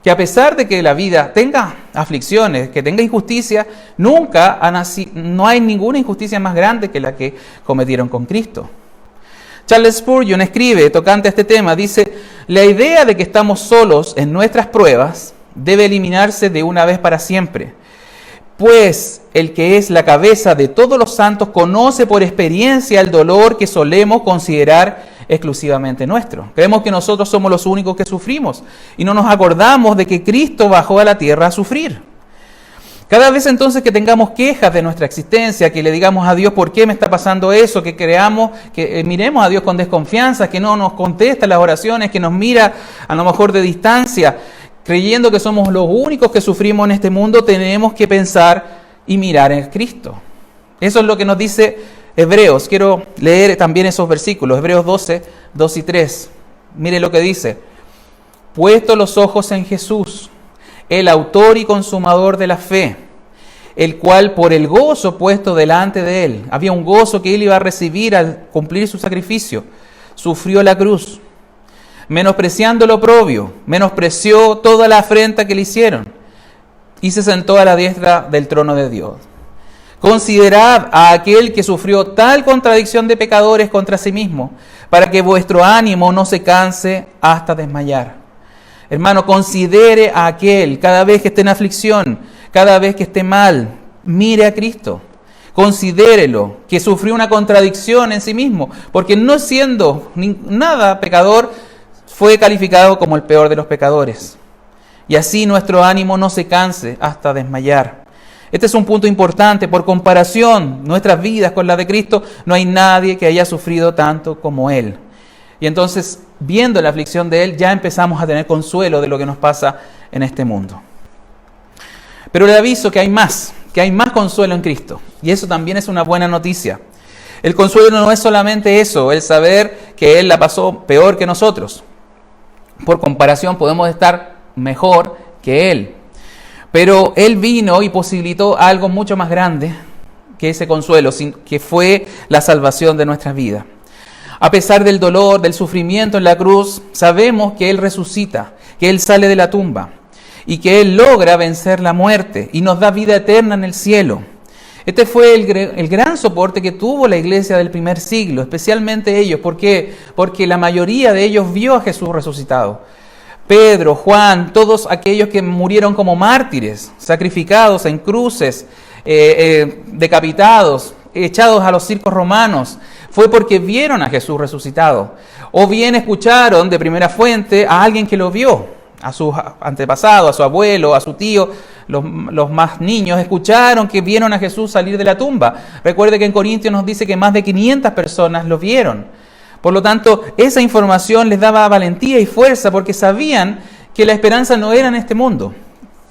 Que a pesar de que la vida tenga aflicciones, que tenga injusticia, nunca no hay ninguna injusticia más grande que la que cometieron con Cristo. Charles Spurgeon escribe, tocante a este tema, dice: la idea de que estamos solos en nuestras pruebas debe eliminarse de una vez para siempre. Pues el que es la cabeza de todos los santos conoce por experiencia el dolor que solemos considerar exclusivamente nuestro. Creemos que nosotros somos los únicos que sufrimos y no nos acordamos de que Cristo bajó a la tierra a sufrir. Cada vez entonces que tengamos quejas de nuestra existencia, que le digamos a Dios por qué me está pasando eso, que miremos a Dios con desconfianza, que no nos contesta las oraciones, que nos mira a lo mejor de distancia, creyendo que somos los únicos que sufrimos en este mundo, tenemos que pensar y mirar en Cristo. Eso es lo que nos dice Hebreos. Quiero leer también esos versículos. Hebreos 12, 2 y 3. Mire lo que dice. Puesto los ojos en Jesús, el autor y consumador de la fe, el cual por el gozo puesto delante de él, había un gozo que él iba a recibir al cumplir su sacrificio, sufrió la cruz, menospreciando lo oprobio, menospreció toda la afrenta que le hicieron y se sentó a la diestra del trono de Dios. Considerad a aquel que sufrió tal contradicción de pecadores contra sí mismo, para que vuestro ánimo no se canse hasta desmayar. Hermano, considere a aquel, cada vez que esté en aflicción, cada vez que esté mal, mire a Cristo. Considérelo, que sufrió una contradicción en sí mismo, porque no siendo nada pecador, fue calificado como el peor de los pecadores. Y así nuestro ánimo no se canse hasta desmayar. Este es un punto importante. Por comparación, nuestras vidas con la de Cristo, no hay nadie que haya sufrido tanto como Él. Y entonces, viendo la aflicción de Él, ya empezamos a tener consuelo de lo que nos pasa en este mundo. Pero le aviso que hay más consuelo en Cristo. Y eso también es una buena noticia. El consuelo no es solamente eso, el saber que Él la pasó peor que nosotros. Por comparación podemos estar mejor que Él. Pero Él vino y posibilitó algo mucho más grande que ese consuelo, que fue la salvación de nuestras vidas. A pesar del dolor, del sufrimiento en la cruz, sabemos que Él resucita, que Él sale de la tumba y que Él logra vencer la muerte y nos da vida eterna en el cielo. Este fue el gran soporte que tuvo la iglesia del primer siglo, especialmente ellos. ¿Por qué? Porque la mayoría de ellos vio a Jesús resucitado. Pedro, Juan, todos aquellos que murieron como mártires, sacrificados en cruces, decapitados, echados a los circos romanos, fue porque vieron a Jesús resucitado. O bien escucharon de primera fuente a alguien que lo vio, a sus antepasados, a su abuelo, a su tío. Los más niños escucharon que vieron a Jesús salir de la tumba. Recuerde que en Corintios nos dice que más de 500 personas lo vieron. Por lo tanto, esa información les daba valentía y fuerza porque sabían que la esperanza no era en este mundo.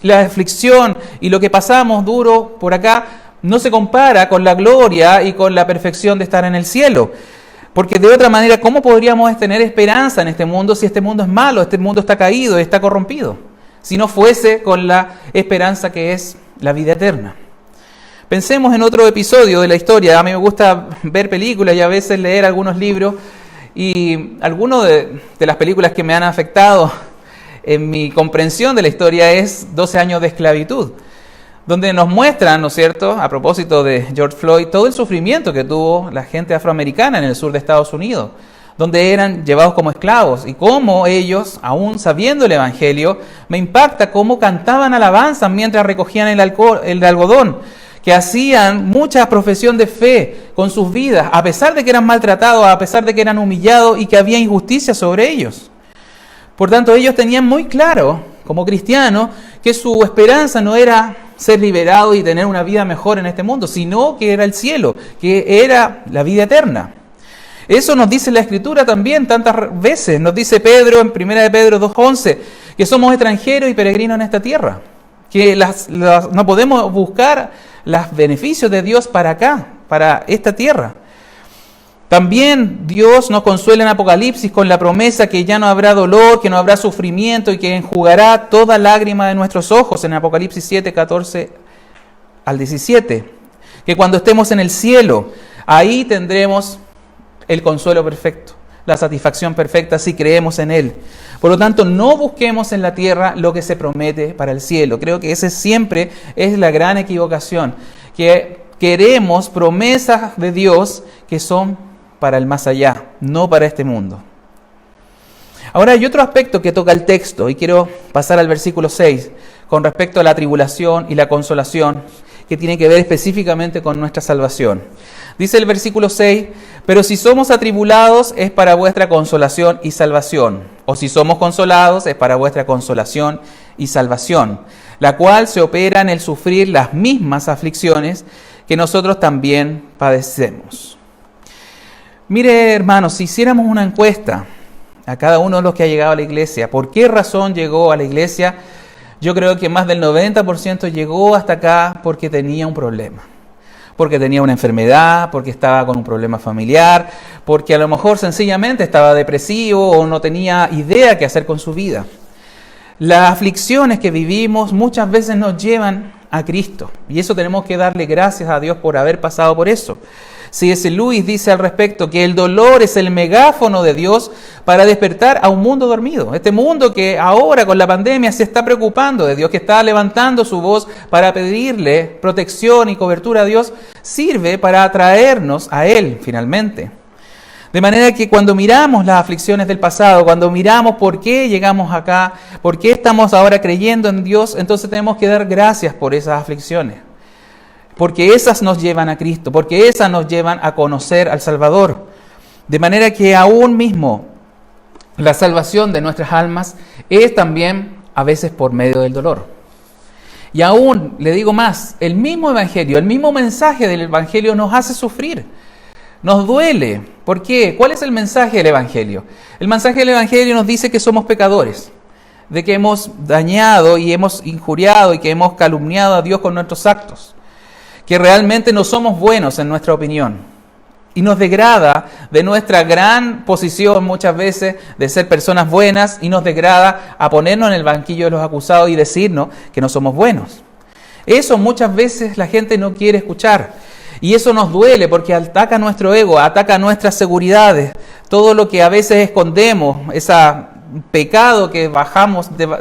La aflicción y lo que pasamos duro por acá no se compara con la gloria y con la perfección de estar en el cielo. Porque de otra manera, ¿cómo podríamos tener esperanza en este mundo si este mundo es malo, este mundo está caído, está corrompido? Si no fuese con la esperanza que es la vida eterna. Pensemos en otro episodio de la historia. A mí me gusta ver películas y a veces leer algunos libros. Y algunas de las películas que me han afectado en mi comprensión de la historia es 12 años de esclavitud, donde nos muestran, ¿no es cierto?, a propósito de George Floyd, todo el sufrimiento que tuvo la gente afroamericana en el sur de Estados Unidos, donde eran llevados como esclavos, y cómo ellos, aún sabiendo el Evangelio, me impacta cómo cantaban alabanzas mientras recogían el algodón, que hacían mucha profesión de fe con sus vidas, a pesar de que eran maltratados, a pesar de que eran humillados y que había injusticia sobre ellos. Por tanto, ellos tenían muy claro, como cristianos, que su esperanza no era ser liberados y tener una vida mejor en este mundo, sino que era el cielo, que era la vida eterna. Eso nos dice la Escritura también tantas veces. Nos dice Pedro en 1 de Pedro 2:11, que somos extranjeros y peregrinos en esta tierra, que no podemos buscar los beneficios de Dios para acá, para esta tierra. También Dios nos consuela en Apocalipsis con la promesa que ya no habrá dolor, que no habrá sufrimiento y que enjugará toda lágrima de nuestros ojos en Apocalipsis 7, 14 al 17. Que cuando estemos en el cielo, ahí tendremos el consuelo perfecto, la satisfacción perfecta si creemos en Él. Por lo tanto, no busquemos en la tierra lo que se promete para el cielo. Creo que ese siempre es la gran equivocación, que queremos promesas de Dios que son para el más allá, no para este mundo. Ahora hay otro aspecto que toca el texto y quiero pasar al versículo 6 con respecto a la tribulación y la consolación que tiene que ver específicamente con nuestra salvación. Dice el versículo 6, pero si somos atribulados es para vuestra consolación y salvación, o si somos consolados es para vuestra consolación y salvación, la cual se opera en el sufrir las mismas aflicciones que nosotros también padecemos. Mire, hermanos, si hiciéramos una encuesta a cada uno de los que ha llegado a la iglesia, ¿por qué razón llegó a la iglesia? Yo creo que más del 90% llegó hasta acá porque tenía un problema. Porque tenía una enfermedad, porque estaba con un problema familiar, porque a lo mejor sencillamente estaba depresivo o no tenía idea qué hacer con su vida. Las aflicciones que vivimos muchas veces nos llevan a Cristo y eso tenemos que darle gracias a Dios por haber pasado por eso. C.S. Lewis dice al respecto que el dolor es el megáfono de Dios para despertar a un mundo dormido. Este mundo que ahora con la pandemia se está preocupando de Dios, que está levantando su voz para pedirle protección y cobertura a Dios, sirve para atraernos a Él finalmente. De manera que cuando miramos las aflicciones del pasado, cuando miramos por qué llegamos acá, por qué estamos ahora creyendo en Dios, entonces tenemos que dar gracias por esas aflicciones. Porque esas nos llevan a Cristo, porque esas nos llevan a conocer al Salvador. De manera que aún mismo la salvación de nuestras almas es también a veces por medio del dolor. Y aún, le digo más, el mismo Evangelio, el mismo mensaje del Evangelio nos hace sufrir, nos duele. ¿Por qué? ¿Cuál es el mensaje del Evangelio? El mensaje del Evangelio nos dice que somos pecadores, de que hemos dañado y hemos injuriado y que hemos calumniado a Dios con nuestros actos, que realmente no somos buenos en nuestra opinión y nos degrada de nuestra gran posición muchas veces de ser personas buenas y nos degrada a ponernos en el banquillo de los acusados y decirnos que no somos buenos. Eso muchas veces la gente no quiere escuchar y eso nos duele porque ataca nuestro ego, ataca nuestras seguridades, todo lo que a veces escondemos, ese pecado que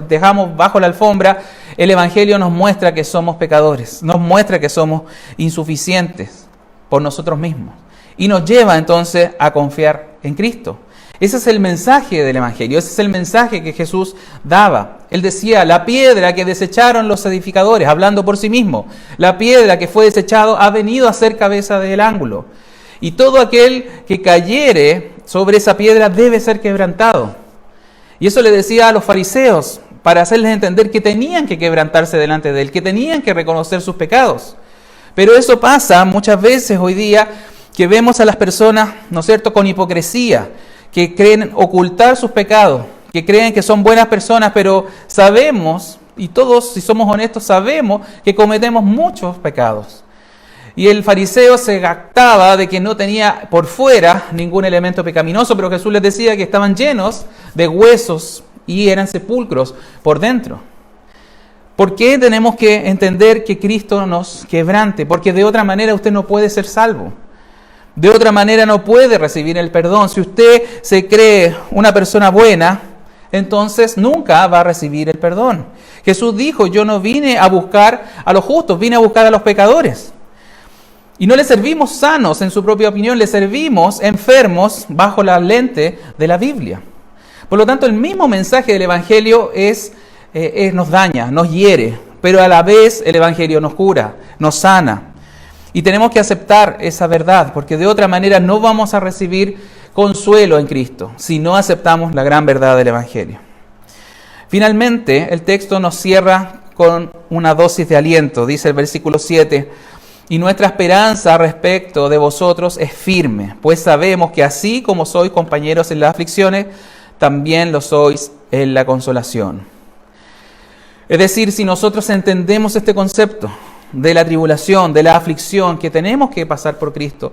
dejamos bajo la alfombra. El Evangelio nos muestra que somos pecadores, nos muestra que somos insuficientes por nosotros mismos y nos lleva entonces a confiar en Cristo. Ese es el mensaje del Evangelio, ese es el mensaje que Jesús daba. Él decía, la piedra que desecharon los edificadores, hablando por sí mismo, la piedra que fue desechado ha venido a ser cabeza del ángulo y todo aquel que cayere sobre esa piedra debe ser quebrantado. Y eso le decía a los fariseos para hacerles entender que tenían que quebrantarse delante de Él, que tenían que reconocer sus pecados. Pero eso pasa muchas veces hoy día que vemos a las personas, ¿no es cierto?, con hipocresía, que creen ocultar sus pecados, que creen que son buenas personas, pero sabemos, y todos, si somos honestos, sabemos que cometemos muchos pecados. Y el fariseo se jactaba de que no tenía por fuera ningún elemento pecaminoso, pero Jesús les decía que estaban llenos de huesos y eran sepulcros por dentro. ¿Por qué tenemos que entender que Cristo nos quebrante? Porque de otra manera usted no puede ser salvo. De otra manera no puede recibir el perdón. Si usted se cree una persona buena, entonces nunca va a recibir el perdón. Jesús dijo, yo no vine a buscar a los justos, vine a buscar a los pecadores. Y no le servimos sanos en su propia opinión, le servimos enfermos bajo la lente de la Biblia. Por lo tanto, el mismo mensaje del Evangelio nos daña, nos hiere, pero a la vez el Evangelio nos cura, nos sana. Y tenemos que aceptar esa verdad, porque de otra manera no vamos a recibir consuelo en Cristo, si no aceptamos la gran verdad del Evangelio. Finalmente, el texto nos cierra con una dosis de aliento. Dice el versículo 7, y nuestra esperanza respecto de vosotros es firme, pues sabemos que así como sois compañeros en las aflicciones, también lo sois en la consolación. Es decir, si nosotros entendemos este concepto de la tribulación, de la aflicción, que tenemos que pasar por Cristo,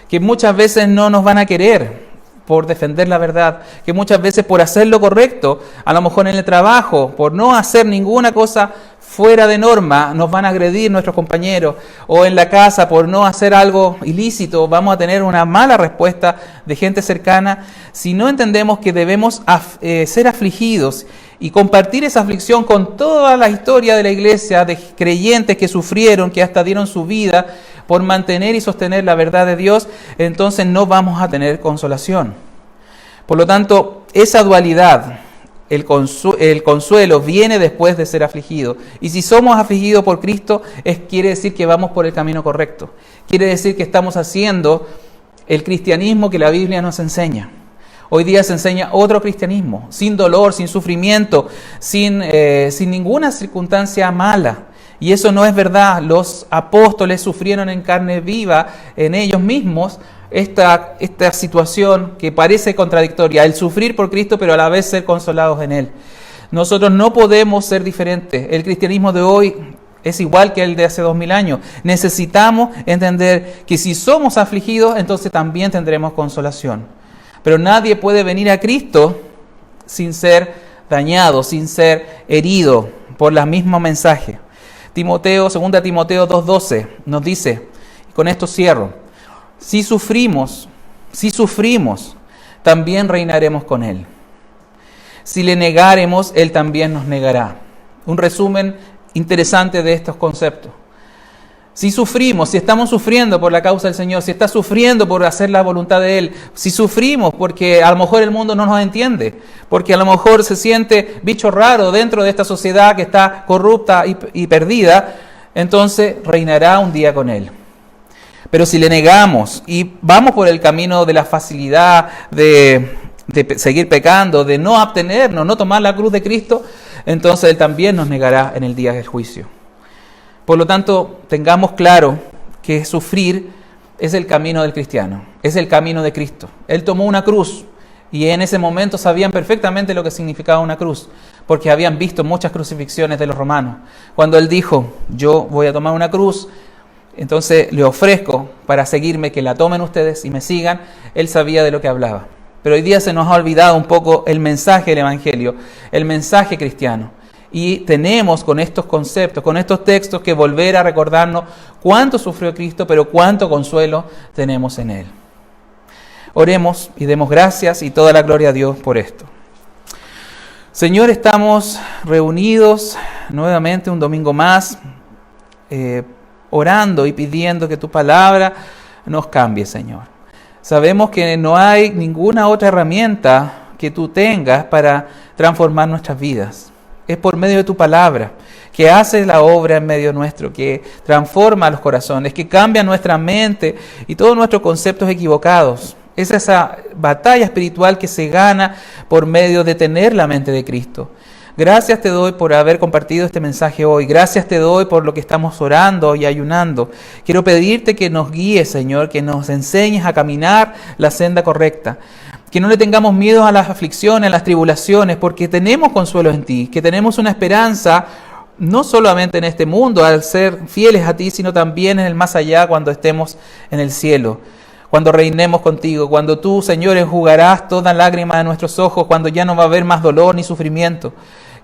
que muchas veces no nos van a querer por defender la verdad, que muchas veces por hacer lo correcto, a lo mejor en el trabajo, por no hacer ninguna cosa fuera de norma, nos van a agredir nuestros compañeros, o en la casa por no hacer algo ilícito, vamos a tener una mala respuesta de gente cercana. Si no entendemos que debemos ser afligidos y compartir esa aflicción con toda la historia de la iglesia, de creyentes que sufrieron, que hasta dieron su vida por mantener y sostener la verdad de Dios, entonces no vamos a tener consolación. Por lo tanto, esa dualidad, el consuelo viene después de ser afligido. Y si somos afligidos por Cristo, quiere decir que vamos por el camino correcto. Quiere decir que estamos haciendo el cristianismo que la Biblia nos enseña. Hoy día se enseña otro cristianismo, sin dolor, sin sufrimiento, sin ninguna circunstancia mala. Y eso no es verdad. Los apóstoles sufrieron en carne viva, en ellos mismos, esta situación que parece contradictoria, el sufrir por Cristo, pero a la vez ser consolados en Él. Nosotros no podemos ser diferentes. El cristianismo de hoy es igual que el de hace 2000 años. Necesitamos entender que si somos afligidos, entonces también tendremos consolación. Pero nadie puede venir a Cristo sin ser dañado, sin ser herido por el mismo mensaje. 2 Timoteo 2:12 nos dice, y con esto cierro, si sufrimos, también reinaremos con Él. Si le negaremos, Él también nos negará. Un resumen interesante de estos conceptos. Si sufrimos, si estamos sufriendo por la causa del Señor, si estás sufriendo por hacer la voluntad de Él, si sufrimos porque a lo mejor el mundo no nos entiende, porque a lo mejor se siente bicho raro dentro de esta sociedad que está corrupta y perdida, entonces reinará un día con Él. Pero si le negamos y vamos por el camino de la facilidad, de seguir pecando, de no abstenernos, no tomar la cruz de Cristo, entonces Él también nos negará en el día del juicio. Por lo tanto, tengamos claro que sufrir es el camino del cristiano, es el camino de Cristo. Él tomó una cruz y en ese momento sabían perfectamente lo que significaba una cruz, porque habían visto muchas crucifixiones de los romanos. Cuando Él dijo, yo voy a tomar una cruz, entonces le ofrezco para seguirme, que la tomen ustedes y me sigan, Él sabía de lo que hablaba. Pero hoy día se nos ha olvidado un poco el mensaje del Evangelio, el mensaje cristiano. Y tenemos con estos conceptos, con estos textos, que volver a recordarnos cuánto sufrió Cristo, pero cuánto consuelo tenemos en Él. Oremos y demos gracias y toda la gloria a Dios por esto. Señor, estamos reunidos nuevamente un domingo más, orando y pidiendo que tu palabra nos cambie, Señor. Sabemos que no hay ninguna otra herramienta que tú tengas para transformar nuestras vidas. Es por medio de tu palabra, que hace la obra en medio nuestro, que transforma los corazones, que cambia nuestra mente y todos nuestros conceptos equivocados. Es esa batalla espiritual que se gana por medio de tener la mente de Cristo. Gracias te doy por haber compartido este mensaje hoy. Gracias te doy por lo que estamos orando y ayunando. Quiero pedirte que nos guíes, Señor, que nos enseñes a caminar la senda correcta. Que no le tengamos miedo a las aflicciones, a las tribulaciones, porque tenemos consuelo en ti, que tenemos una esperanza, no solamente en este mundo, al ser fieles a ti, sino también en el más allá, cuando estemos en el cielo, cuando reinemos contigo, cuando tú, Señor, enjugarás toda lágrima de nuestros ojos, cuando ya no va a haber más dolor ni sufrimiento.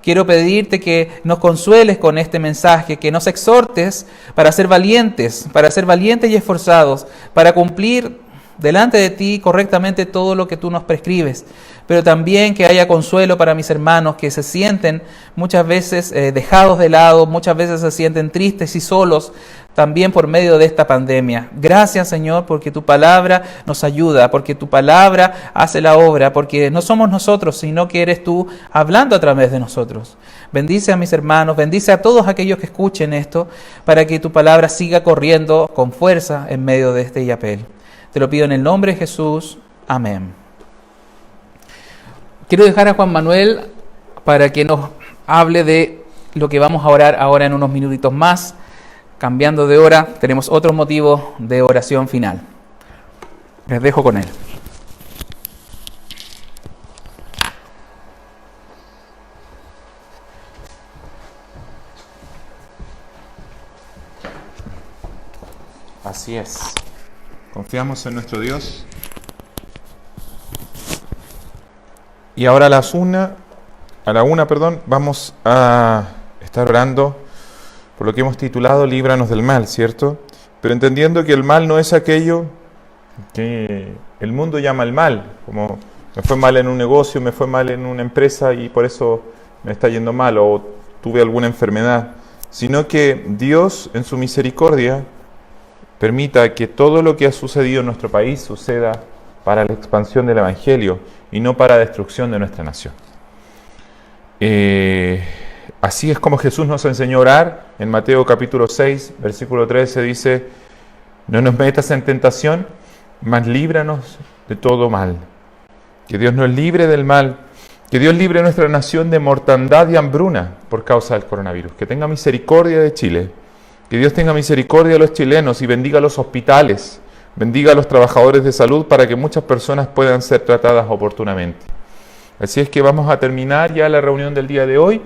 Quiero pedirte que nos consueles con este mensaje, que nos exhortes para ser valientes y esforzados, para cumplir delante de ti correctamente todo lo que tú nos prescribes, pero también que haya consuelo para mis hermanos que se sienten muchas veces dejados de lado, muchas veces se sienten tristes y solos, también por medio de esta pandemia. Gracias, Señor, porque tu palabra nos ayuda, porque tu palabra hace la obra, porque no somos nosotros, sino que eres tú hablando a través de nosotros. Bendice a mis hermanos, bendice a todos aquellos que escuchen esto, para que tu palabra siga corriendo con fuerza en medio de este yapel. Te lo pido en el nombre de Jesús. Amén. Quiero dejar a Juan Manuel para que nos hable de lo que vamos a orar ahora en unos minutitos más. Cambiando de hora, tenemos otro motivo de oración final. Les dejo con él. Así es. Confiamos en nuestro Dios. Y ahora a la una, vamos a estar orando por lo que hemos titulado Líbranos del mal, ¿cierto? Pero entendiendo que el mal no es aquello que el mundo llama el mal, como me fue mal en un negocio, me fue mal en una empresa y por eso me está yendo mal o tuve alguna enfermedad, sino que Dios en su misericordia permita que todo lo que ha sucedido en nuestro país suceda para la expansión del Evangelio y no para la destrucción de nuestra nación. Así es como Jesús nos enseñó a orar. En Mateo capítulo 6, versículo 13 dice: no nos metas en tentación, mas líbranos de todo mal. Que Dios nos libre del mal, que Dios libre a nuestra nación de mortandad y hambruna por causa del coronavirus. Que tenga misericordia de Chile, que Dios tenga misericordia de los chilenos y bendiga los hospitales, bendiga a los trabajadores de salud para que muchas personas puedan ser tratadas oportunamente. Así es que vamos a terminar ya la reunión del día de hoy.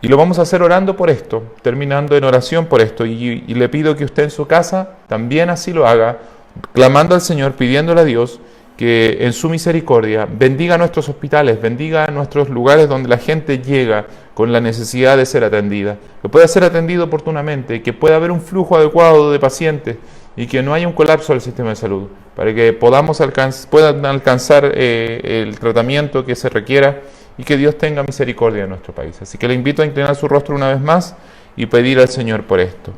Y lo vamos a hacer orando por esto, terminando en oración por esto. Y le pido que usted en su casa también así lo haga, clamando al Señor, pidiéndole a Dios que en su misericordia bendiga nuestros hospitales, bendiga nuestros lugares donde la gente llega con la necesidad de ser atendida, que pueda ser atendido oportunamente, que pueda haber un flujo adecuado de pacientes y que no haya un colapso del sistema de salud, para que puedan alcanzar el tratamiento que se requiera y que Dios tenga misericordia de nuestro país. Así que le invito a inclinar su rostro una vez más y pedir al Señor por esto.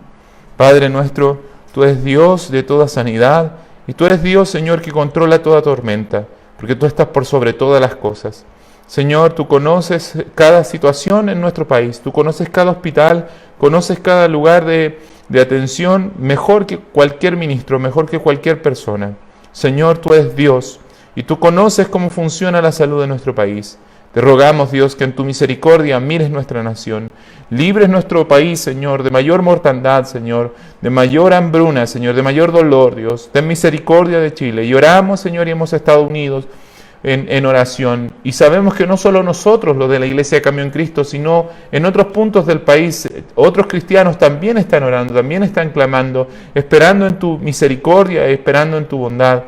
Padre nuestro, tú eres Dios de toda sanidad y tú eres Dios, Señor, que controla toda tormenta, porque tú estás por sobre todas las cosas. Señor, tú conoces cada situación en nuestro país, tú conoces cada hospital, conoces cada lugar de atención mejor que cualquier ministro, mejor que cualquier persona. Señor, tú eres Dios y tú conoces cómo funciona la salud de nuestro país. Te rogamos, Dios, que en tu misericordia mires nuestra nación, libres nuestro país, Señor, de mayor mortandad, Señor, de mayor hambruna, Señor, de mayor dolor, Dios. Ten misericordia de Chile. Y oramos, Señor, y hemos estado unidos en oración. Y sabemos que no solo nosotros, los de la Iglesia de Cambio en Cristo, sino en otros puntos del país, otros cristianos también están orando, también están clamando, esperando en tu misericordia, esperando en tu bondad,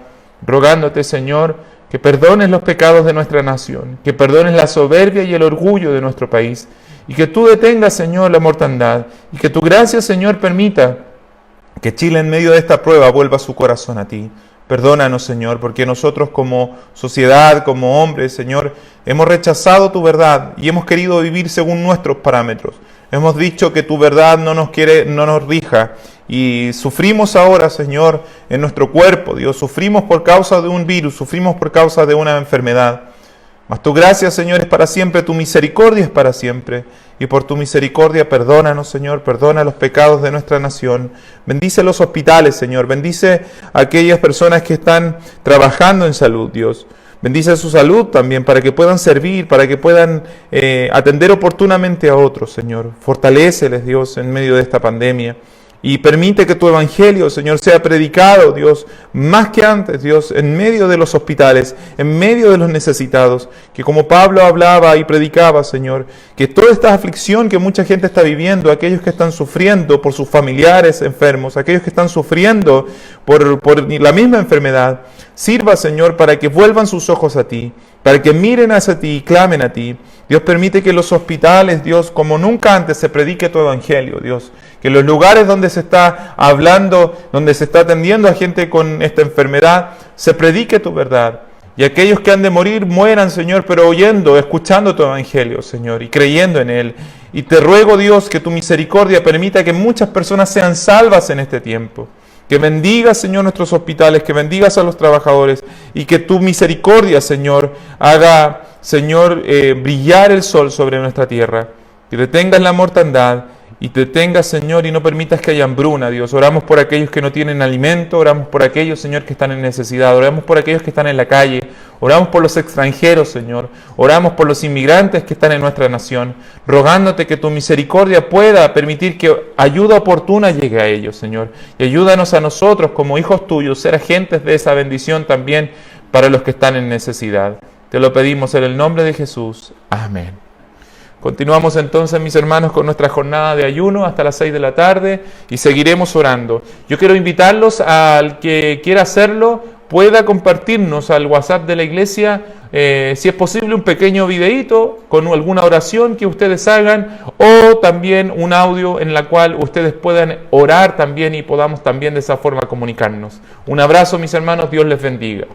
rogándote, Señor, que perdones los pecados de nuestra nación, que perdones la soberbia y el orgullo de nuestro país, y que tú detengas, Señor, la mortandad, y que tu gracia, Señor, permita que Chile en medio de esta prueba vuelva su corazón a ti. Perdónanos, Señor, porque nosotros como sociedad, como hombres, Señor, hemos rechazado tu verdad y hemos querido vivir según nuestros parámetros. Hemos dicho que tu verdad no nos rija y sufrimos ahora, Señor, en nuestro cuerpo, Dios. Sufrimos por causa de un virus, sufrimos por causa de una enfermedad. Mas tu gracia, Señor, es para siempre, tu misericordia es para siempre. Y por tu misericordia perdónanos, Señor, perdona los pecados de nuestra nación. Bendice los hospitales, Señor, bendice a aquellas personas que están trabajando en salud, Dios. Bendice su salud también para que puedan servir, para que puedan atender oportunamente a otros, Señor. Fortaléceles, Dios, en medio de esta pandemia. Y permite que tu evangelio, Señor, sea predicado, Dios, más que antes, Dios, en medio de los hospitales, en medio de los necesitados. Que como Pablo hablaba y predicaba, Señor, que toda esta aflicción que mucha gente está viviendo, aquellos que están sufriendo por sus familiares enfermos, aquellos que están sufriendo por la misma enfermedad, sirva, Señor, para que vuelvan sus ojos a ti, para que miren hacia ti y clamen a ti, Dios, permite que los hospitales, Dios, como nunca antes se predique tu evangelio, Dios. Que los lugares donde se está hablando, donde se está atendiendo a gente con esta enfermedad, se predique tu verdad. Y aquellos que han de morir, mueran, Señor, pero oyendo, escuchando tu evangelio, Señor, y creyendo en él. Y te ruego, Dios, que tu misericordia permita que muchas personas sean salvas en este tiempo. Que bendigas, Señor, nuestros hospitales, que bendigas a los trabajadores, y que tu misericordia, Señor, haga, Señor, brillar el sol sobre nuestra tierra. Que detengas la mortandad, y te detengas, Señor, y no permitas que haya hambruna, Dios. Oramos por aquellos que no tienen alimento, oramos por aquellos, Señor, que están en necesidad, oramos por aquellos que están en la calle, oramos por los extranjeros, Señor, oramos por los inmigrantes que están en nuestra nación, rogándote que tu misericordia pueda permitir que ayuda oportuna llegue a ellos, Señor. Y ayúdanos a nosotros, como hijos tuyos, ser agentes de esa bendición también para los que están en necesidad. Te lo pedimos en el nombre de Jesús. Amén. Continuamos entonces, mis hermanos, con nuestra jornada de ayuno hasta las 6 de la tarde y seguiremos orando. Yo quiero invitarlos al que quiera hacerlo, pueda compartirnos al WhatsApp de la iglesia, si es posible, un pequeño videíto con alguna oración que ustedes hagan o también un audio en la cual ustedes puedan orar también y podamos también de esa forma comunicarnos. Un abrazo, mis hermanos, Dios les bendiga.